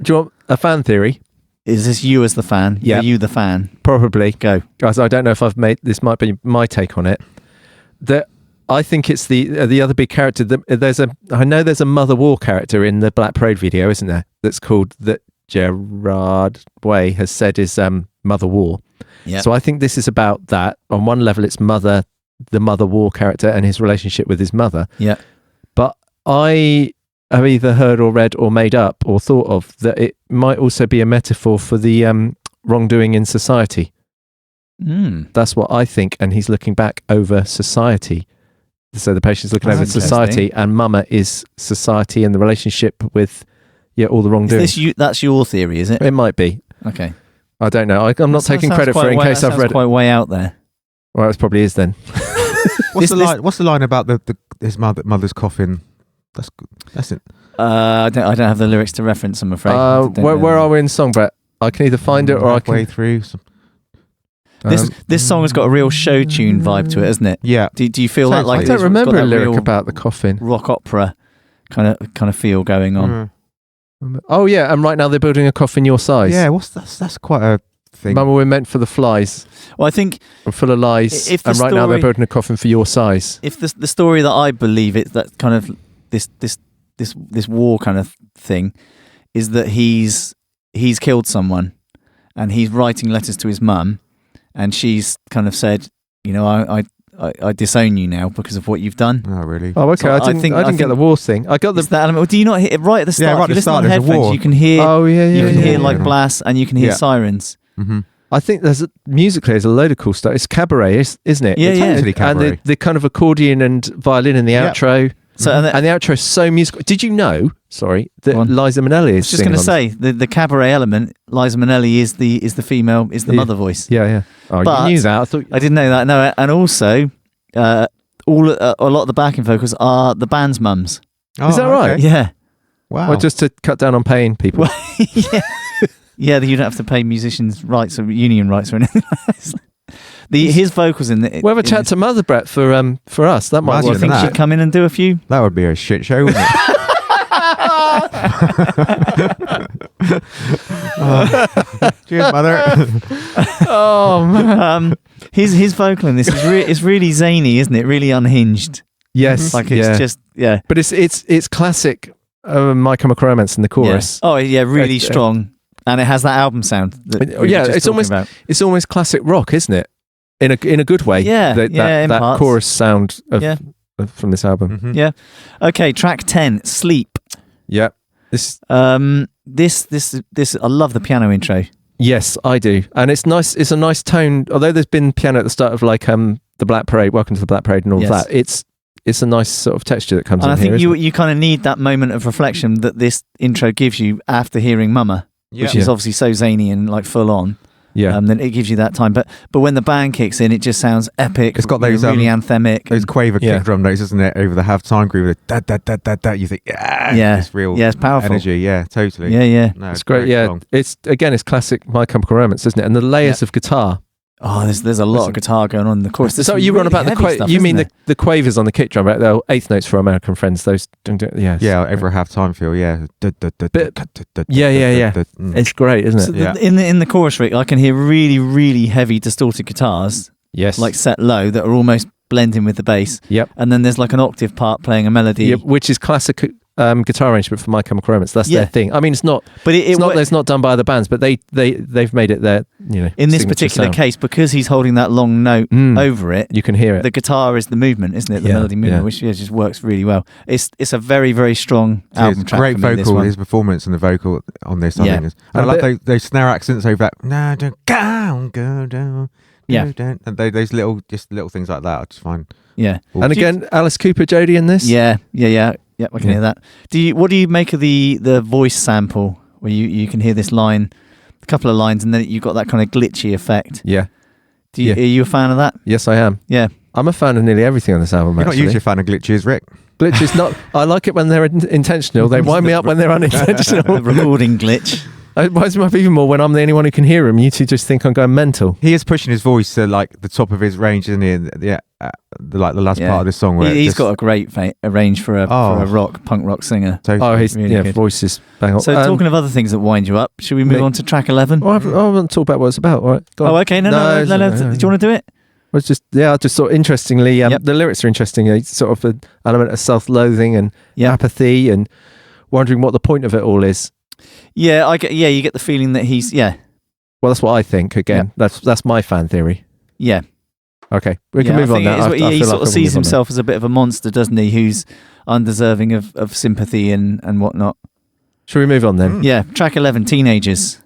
a fan theory? Is this you as the fan? Yeah. Are you the fan? Probably. Go. Guys, I don't know if I've made this. Might be my take on it. That I think it's the other big character. I know there's a Mother War character in the Black Parade video, isn't there? That's called, that Gerard Way has said is Mother War. Yeah. So I think this is about that. On one level, it's the Mother War character and his relationship with his mother. Yeah. But I have either heard or read or made up or thought of that it might also be a metaphor for the wrongdoing in society. That's what I think. And he's looking back over society. So the patient's looking over society, and Mama is society and the relationship with all the wrongdoing. That's your theory, is it? It might be. Okay. I don't know. I'm not taking credit for it in case I've read it. Quite way out there. Well, it probably is then. What's the line about his mother's coffin? That's it. I don't have the lyrics to reference, I'm afraid. Where are we in song, Brett? I can either find it or I can halfway through. This song has got a real show tune vibe to it, isn't it? Yeah. Do you feel that like I don't remember a lyric about the coffin. Rock opera kind of feel going on. Oh yeah, and right now they're building a coffin your size. Yeah, that's quite a thing. Mama, we're meant for the flies. Well, I think I'm full of lies. And right now they're building a coffin for your size. If the story that I believe it, that kind of this war kind of thing, is that he's killed someone, and he's writing letters to his mum, and she's kind of said, I disown you now because of what you've done. Oh, really? Oh, okay. So I didn't get the war thing. I got that element. Well, do you not hear it right at the start? Yeah, right at the start. There's a war. You can hear. Oh, yeah. You can hear like blasts, and you can hear sirens. Mm-hmm. I think musically there's a load of cool stuff. It's cabaret, isn't it? Yeah, it's totally cabaret. And the kind of accordion and violin in the outro. So and the outro is so musical. Did you know? Sorry, that Liza Minnelli is. I was just going to say the cabaret element. Liza Minnelli is the female, is the mother voice. Yeah. Oh, but you knew that. I didn't know that. No, and also a lot of the backing vocals are the band's mums. Oh, is that right? Okay. Yeah. Wow. Well, just to cut down on paying people. Well, yeah. Yeah, you don't have to pay musicians' rights or union rights or anything like that. His vocals in the. We'll have a chat to Mother, Brett, for us. That might work. Do you think she'd come in and do a few? That would be a shit show, wouldn't it? Cheers, mother. Oh man. His vocal in this is really zany, isn't it? Really unhinged. Yes. Like it's just But it's classic My Chemical Romance in the chorus. Yeah. Oh yeah, really strong. And it has that album sound. It's almost classic rock, isn't it? In a good way. Yeah. That chorus sound from this album. Mm-hmm. Yeah. Okay, track 10, Sleep. Yeah. This I love the piano intro. Yes, I do. And it's nice. It's a nice tone. Although there's been piano at the start of like the Black Parade, Welcome to the Black Parade and all of that. It's a nice sort of texture that comes in. And I think here, you kind of need that moment of reflection that this intro gives you after hearing Mama, which is obviously so zany and like full on. Yeah. Then it gives you that time. But when the band kicks in, it just sounds epic. It's got those really anthemic. Those quaver kick drum notes, isn't it? Over the halftime groove, da da da da da. You think, it's real. Yeah, it's powerful energy. Yeah, totally. Yeah. No, it's great. Yeah, strong. It's classic My Chemical Romance, isn't it? And the layers of guitar. Oh, there's a lot of guitar going on in the chorus. So you run about the you mean the quavers on the kick drum, right? They're eighth notes for American friends. Those, over a half-time feel. Yeah, It's great, isn't it? In the chorus, Rick, I can hear really, really heavy distorted guitars. Yes, like set low that are almost blending with the bass. Yep, and then there's like an octave part playing a melody. Yep, which is classic. Guitar arrangement for My Chemical Romance. That's their thing. I mean, it's not. But it's not done by other bands. But they've made it their in this particular case, because he's holding that long note over it. You can hear it. The guitar is the movement, isn't it? The melody movement, which just works really well. It's a very, very strong album track. Great vocal. His performance and the vocal on this. I think I like those snare accents over that. No, don't go down. Yeah, and those little things like that. I just find. Yeah, and again, Alice Cooper, Jodie in this. Yeah, I can hear that. What do you make of the voice sample where you can hear this line, a couple of lines, and then you got that kind of glitchy effect? Yeah. Are you a fan of that? Yes, I am. Yeah, I'm a fan of nearly everything on this album. You're not usually a fan of glitches, Rick. Glitches, not. I like it when they're intentional. They wind me up when they're unintentional. The recording glitch. It winds me up even more when I'm the only one who can hear him. You two just think I'm going mental. He is pushing his voice to like the top of his range, isn't he? The last part of this song. Where he's got a great range for a punk rock singer. Totally. His really voice is bang on. So talking of other things that wind you up, should we move on to track 11? I want to talk about what it's about. All right, go on. Okay. No. Do you want to do it? I just thought interestingly, the lyrics are interesting. Sort of an element of self-loathing and apathy and wondering what the point of it all is. Yeah, you get the feeling that he's Well, that's what I think. Again, that's my fan theory. Yeah. Okay, we can move on now. He sort of sees himself as a bit of a monster, doesn't he? Who's undeserving of sympathy and whatnot. Shall we move on then? Yeah, track 11, Teenagers.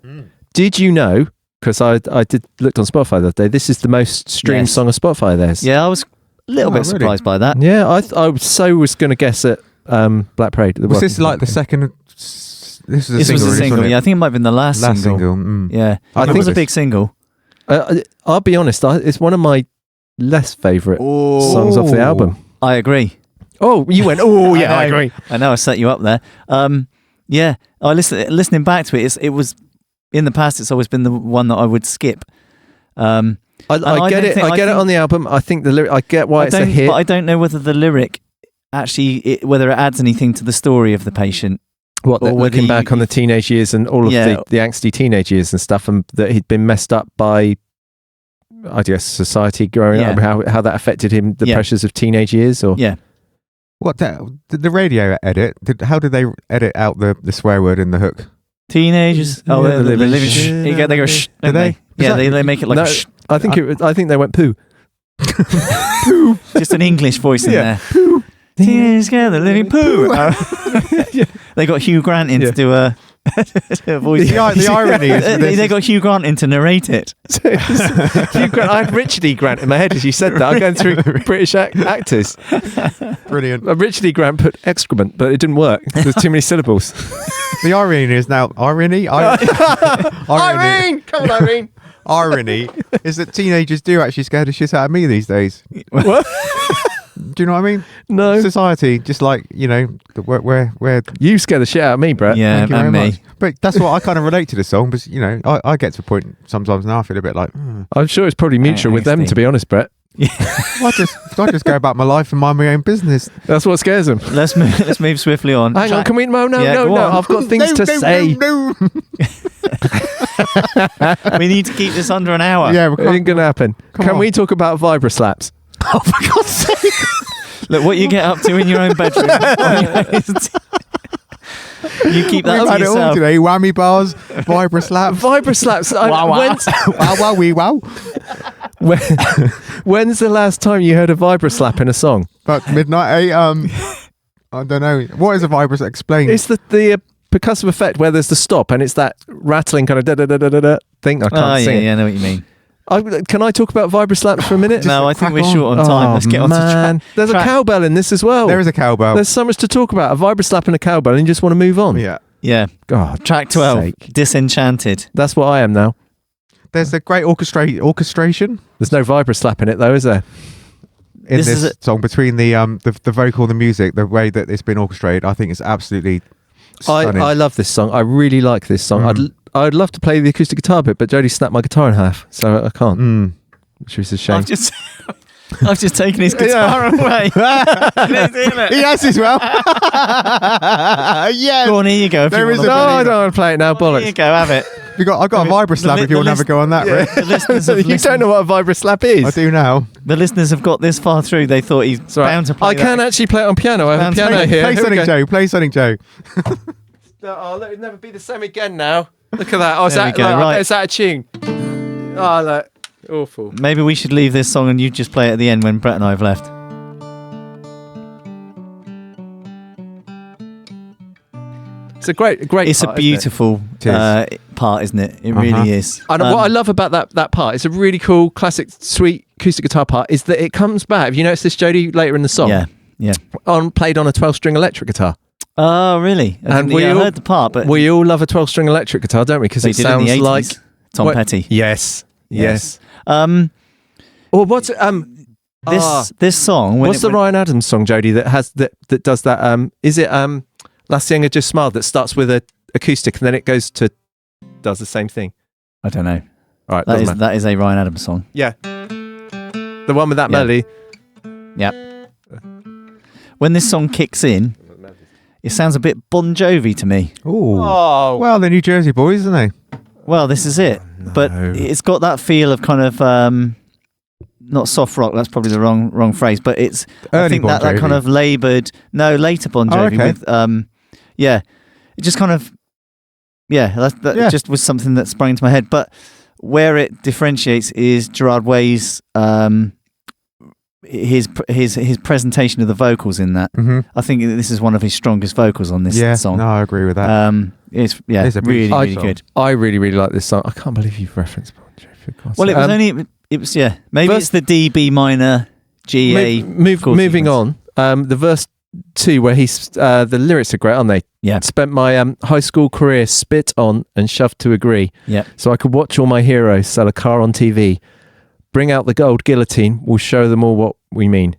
Did you know? Because I looked on Spotify the other day. This is the most streamed song of Spotify. Theirs. Yeah, I was a little bit surprised by that. Yeah, I was going to guess at Black Parade. Was this like the second? This was a single. Yeah, I think it might have been the last single. Yeah, I think it was a big single. I'll be honest. It's one of my less favourite songs off the album. I agree. Oh, you went. Oh, yeah, I agree. I know. I set you up there. Yeah. I listening back to it. It was in the past. It's always been the one that I would skip. I get it. I get it on the album. I think the lyric. I get why it's a hit, but I don't know whether the lyric actually whether it adds anything to the story of the patient. What, looking back on the teenage years and all of the angsty teenage years and stuff, and that he'd been messed up by, I guess, society growing up, how that affected him, the pressures of teenage years, or what the radio edit? How did they edit out the swear word in the hook? Teenagers, they go shh. Did they? Yeah, they make it like. Shh. I think they went poo. Poo. Just an English voice in there. Poo. Teenagers together living poo. They got Hugh Grant in to do a voice. The irony is they got Hugh Grant in to narrate it. Hugh Grant, I had Richard E. Grant in my head as you said that. I'm going through British actors. Brilliant. Richard E. Grant put excrement, but it didn't work. There's too many syllables. The irony is now irony. Irene, come on, Irene. Irony is that teenagers do actually scare the shit out of me these days. What? Do you know what I mean? No. Society, just like, where you scare the shit out of me, Brett. Yeah, and me. Much. But that's what I kind of relate to the song, because, I get to a point sometimes now I feel a bit like... I'm sure it's probably mutual with them, to be honest, Brett. I just go about my life and mind my own business. That's what scares them. Let's move swiftly on. Hang on, can we? No. I've got things to say. No. We need to keep this under an hour. Yeah, It ain't gonna happen. Can we talk about vibra slaps? Oh, for God's sake! Look what you get up to in your own bedroom. You keep that We've to had it all yourself. today. Whammy bars, vibra slaps. Vibra slaps. Wow. Wow, wee, wow. When's the last time you heard a vibra slap in a song? About midnight, I don't know. What is a vibra slap? Explain. It's the percussive effect where there's the stop and it's that rattling kind of da-da-da-da-da thing. I can't sing it. Yeah, I know what you mean. Can I talk about vibra slaps for a minute? No, I think we're short on time. Let's get on to track. There's a cowbell in this as well. There is a cowbell. There's so much to talk about. A vibra slap and a cowbell, and you just want to move on. Yeah. God, Track 12, sake. Disenchanted. That's what I am now. There's a great orchestration There's no vibra slap in it, though, is there? in This this is song between the vocal and the music. The way that it's been orchestrated, I think, is absolutely stunning. I love this song. I really like this song. I'd love to play the acoustic guitar bit, but Jodie snapped my guitar in half, so I can't. Which is a shame. I've just taken his guitar away. He has as well. Yes. Go on, here you go. If There you is wanna a No, play. I don't want to play it now. Here you Bollocks. go, have it. I've got a vibra slap if you want to have a go on that, Rick. The listeners have You don't listened- know what a vibra slap is. I do now. The listeners have got this far through. They thought he's Right. bound to play I can that. actually play it on piano. I have a Bound to piano play- here. Play Here we Sonic go. Joe. Play Sonic Joe. Oh, look, it'll never be the same again now. Look at that. Oh, There we go, right. Is that a tune? Oh, look. Awful. Maybe we should leave this song and you just play it at the end when Brett and I have left. It's a great It's part, a isn't it? beautiful part, isn't it? It really is. And what I love about that part, it's a really cool, classic, sweet acoustic guitar part, is that it comes back. Have you noticed this, Jodie, later in the song? Yeah. Played on a 12-string electric guitar. Oh, really? I heard the part, but we all love a 12-string electric guitar, don't we? Because they it did in the sounds 80s. like Tom Petty. Yes. Or what's this song? What's the Ryan Adams song, Jodie, that does that? Is it Last Singer Just Smiled that starts with a acoustic and then it does the same thing? I don't know. All right, That is a Ryan Adams song. Yeah. The one with that melody. Yep. When this song kicks in, it sounds a bit Bon Jovi to me. Ooh. Oh. Well, they're New Jersey boys, isn't they? Well, this is it. But it's got that feel of kind of not soft rock. That's probably the wrong phrase. But it's Early I think Bon that kind Jovi. of laboured. No, later Bon Jovi with it just kind of that just was something that sprang into my head. But where it differentiates is Gerard Way's his presentation of the vocals in that. Mm-hmm. I think this is one of his strongest vocals on this song. No, I agree with that. It's a really beautiful good. I really, really like this song. I can't believe you've referenced Bon Jovi. Well, it was maybe it's the D, B minor, G, A. Moving on, the verse 2 where he's the lyrics are great, aren't they? Yeah. Spent my high school career spit on and shoved to agree. Yeah. So I could watch all my heroes sell a car on TV. Bring out the gold guillotine. We'll show them all what we mean.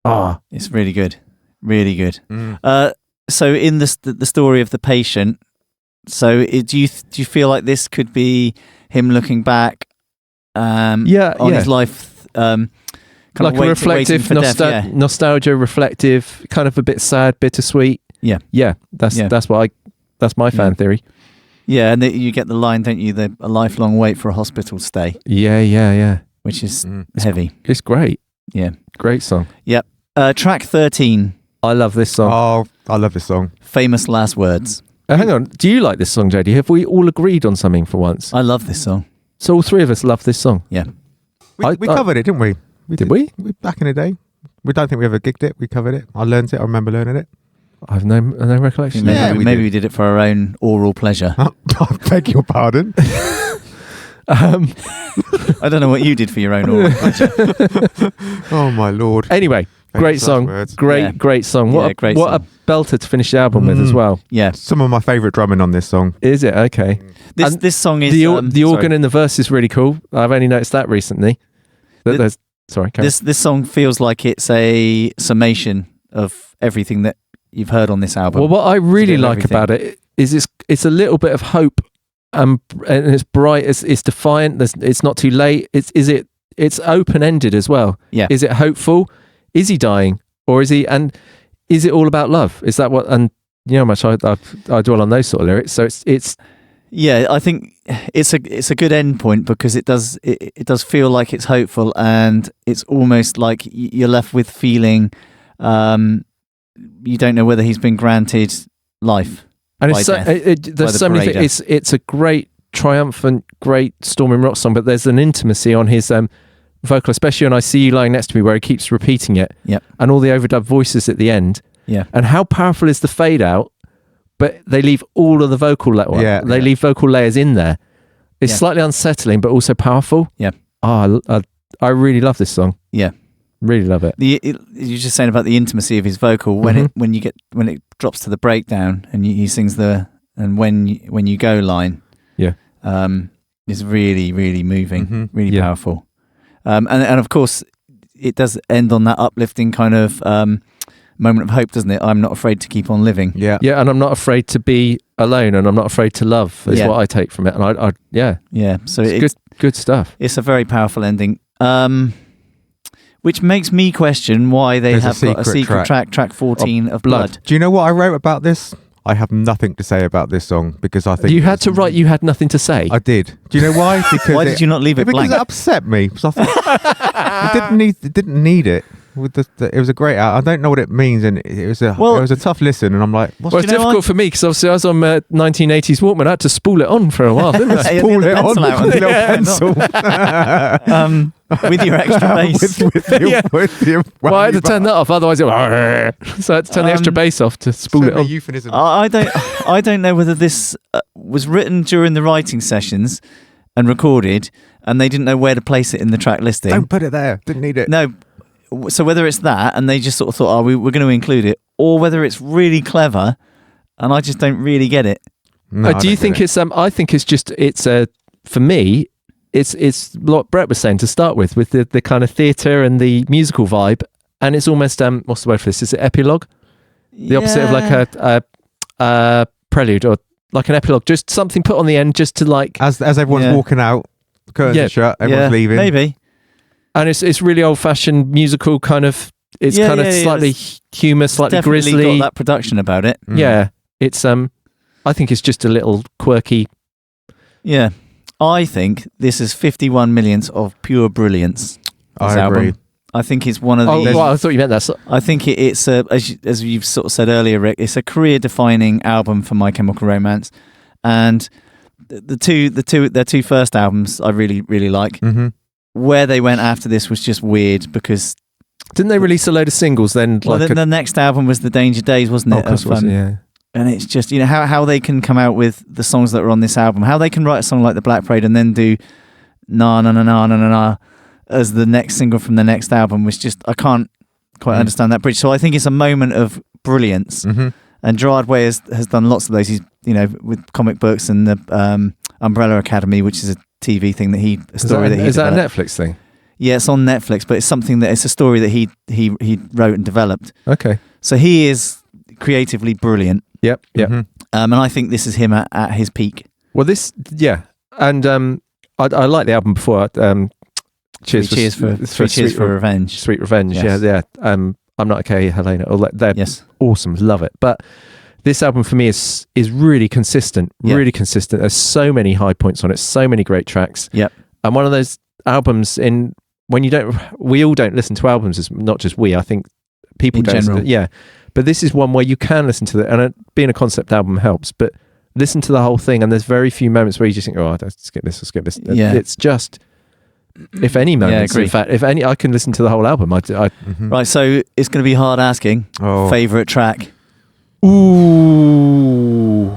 It's really good, really good. Mm. So in the story of the patient, do you feel like this could be him looking back, on his life, kind like of a reflective nostalgia, reflective, kind of a bit sad, bittersweet. Yeah. That's my fan theory. Yeah, and you get the line, don't you? A lifelong wait for a hospital stay. Yeah. Which is heavy. It's great. Yeah, great song. Yep. Track 13. I love this song. Oh, I love this song. Famous Last Words. Hang on. Do you like this song, Jodie? Have we all agreed on something for once? I love this song. So all three of us love this song. Yeah. We covered it, didn't we? Did we? Back in the day. We don't think we ever gigged it. We covered it. I learned it. I remember learning it. I have no recollection. Maybe we did it for our own oral pleasure. I beg your pardon. I don't know what you did for your own oral pleasure. Oh my lord. Anyway, great song. Great song. What a belter to finish the album with as well. Yeah. Some of my favourite drumming on this song. Is it? Okay. This song is the organ in the verse is really cool. I've only noticed that recently. This song feels like it's a summation of everything that you've heard on this album. Well, what I really like about it is it's a little bit of hope, and it's bright. It's defiant. It's not too late. Is it it's open-ended as well. Yeah. Is it hopeful? Is he dying? Or is he, and is it all about love? Is that what, and you know how much I dwell on those sort of lyrics. So it's yeah, I think it's a good end point because it does feel like it's hopeful, and it's almost like you're left with feeling you don't know whether he's been granted life. And it's there's so many things. It's a great, triumphant, great Storming Rock song, but there's an intimacy on his vocal, especially when I See You Lying Next to Me, where he keeps repeating it. Yep. And all the overdubbed voices at the end. Yeah. And how powerful is the fade out, but they leave all of the vocal leave vocal layers in there. It's slightly unsettling, but also powerful. Yeah. Oh, I really love this song. Yeah. Really love it. You're just saying about the intimacy of his vocal when it drops to the breakdown and he sings the and when you go line. Yeah. Is really, really moving, really powerful. And of course it does end on that uplifting kind of moment of hope, doesn't it? I'm not afraid to keep on living. Yeah. Yeah, and I'm not afraid to be alone, and I'm not afraid to love is what I take from it. And I so it's good stuff. It's a very powerful ending. Which makes me question why they have got a secret track 14 of Blood. Do you know what I wrote about this? I have nothing to say about this song because I think you had to write. You had nothing to say. I did. Do you know why? Because why did you not leave it blank? Because it upset me. Because I thought it didn't need it. With it was a great out. I don't know what it means, and it was a tough listen. And I'm like, it's difficult for me because obviously I was on 1980s Walkman. I had to spool it on for a while, didn't I? Spool it on with a little pencil. With your extra bass. with your well, I had to turn that off, otherwise so I had to turn the extra bass off to spool it on. Euphemism. I don't know whether this was written during the writing sessions and recorded, and they didn't know where to place it in the track listing. Don't put it there. Didn't need it. No. So whether it's that, and they just sort of thought, we're going to include it, or whether it's really clever, and I just don't really get it. No, do you think it's? I think it's just for me. It's what Brett was saying to start with the kind of theatre and the musical vibe, and it's almost what's the word for this? Is it epilogue? The opposite of like a prelude or like an epilogue, just something put on the end, just to like as everyone's walking out, the curtains are shut, everyone's leaving, maybe. And it's really old fashioned musical kind of. It's slightly humour, slightly definitely grisly. Got that production about it. Yeah, it's I think it's just a little quirky. Yeah. I think this is 51 millionths of pure brilliance. I agree. Album. I think it's one of the. Oh, well, I thought you meant that. I think it's as you've sort of said earlier, Rick. It's a career-defining album for My Chemical Romance, and their two first albums I really, really like. Mm-hmm. Where they went after this was just weird because didn't they release a load of singles then? Well, the next album was The Danger Days, wasn't it? Yeah. And it's just, how they can come out with the songs that are on this album, how they can write a song like The Black Parade and then do Na Na Na Na Na Na Na as the next single from the next album was just, I can't quite understand that bridge. So I think it's a moment of brilliance. Mm-hmm. And Gerard Way has done lots of those. He's, with comic books and the Umbrella Academy, which is a TV thing that is that a Netflix thing? Yeah, it's on Netflix, but it's a story that he wrote and developed. Okay. So he is creatively brilliant. Yep. Mm-hmm. And I think this is him at his peak. Well, and I like the album before. Cheers for Revenge. Sweet Revenge. Yes. Yeah. I'm Not Okay, Helena. They're awesome. Love it. But this album for me is really consistent. Really consistent. There's so many high points on it. So many great tracks. Yep. And one of those albums we all don't listen to albums. It's not just we. I think people in don't. General. But this is one where you can listen to it, and being a concept album helps, but listen to the whole thing, and there's very few moments where you just think, I'll skip this. Yeah. It's just, if any moments, in fact, if any, I can listen to the whole album. Right, so it's going to be hard asking. Favourite track? Ooh.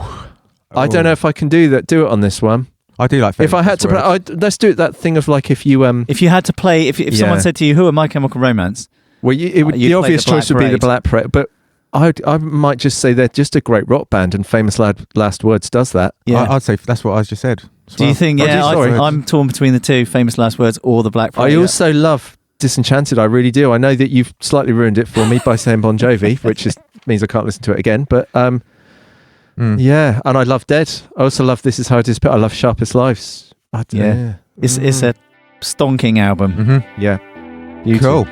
I don't know if I can do it on this one. I do like. If I had to play, let's do it. That thing of like if you had to play, if someone said to you, "Who are My Chemical Romance?" Well, the obvious choice would be the Black Parade, but I might just say they're just a great rock band, and Famous Last Words does that. Yeah, I'd say that's what I just said. Do you think? Yeah, I'm torn between the two, Famous Last Words or the Black Parade. I also love Disenchanted. I really do. I know that you've slightly ruined it for me by saying Bon Jovi, which means I can't listen to it again. But yeah, and I love Dead. I also love This Is How It Is. But I love Sharpest Lives. It's stonking album. Yeah. Cool.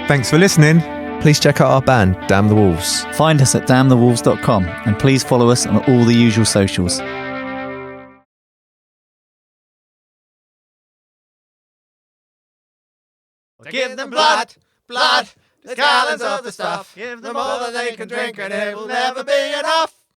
Thanks for listening. Please check out our band, Damn the Wolves. Find us at damnthewolves.com and please follow us on all the usual socials. Give them blood, the gallons of the stuff. Give them all that they can drink and it will never be enough.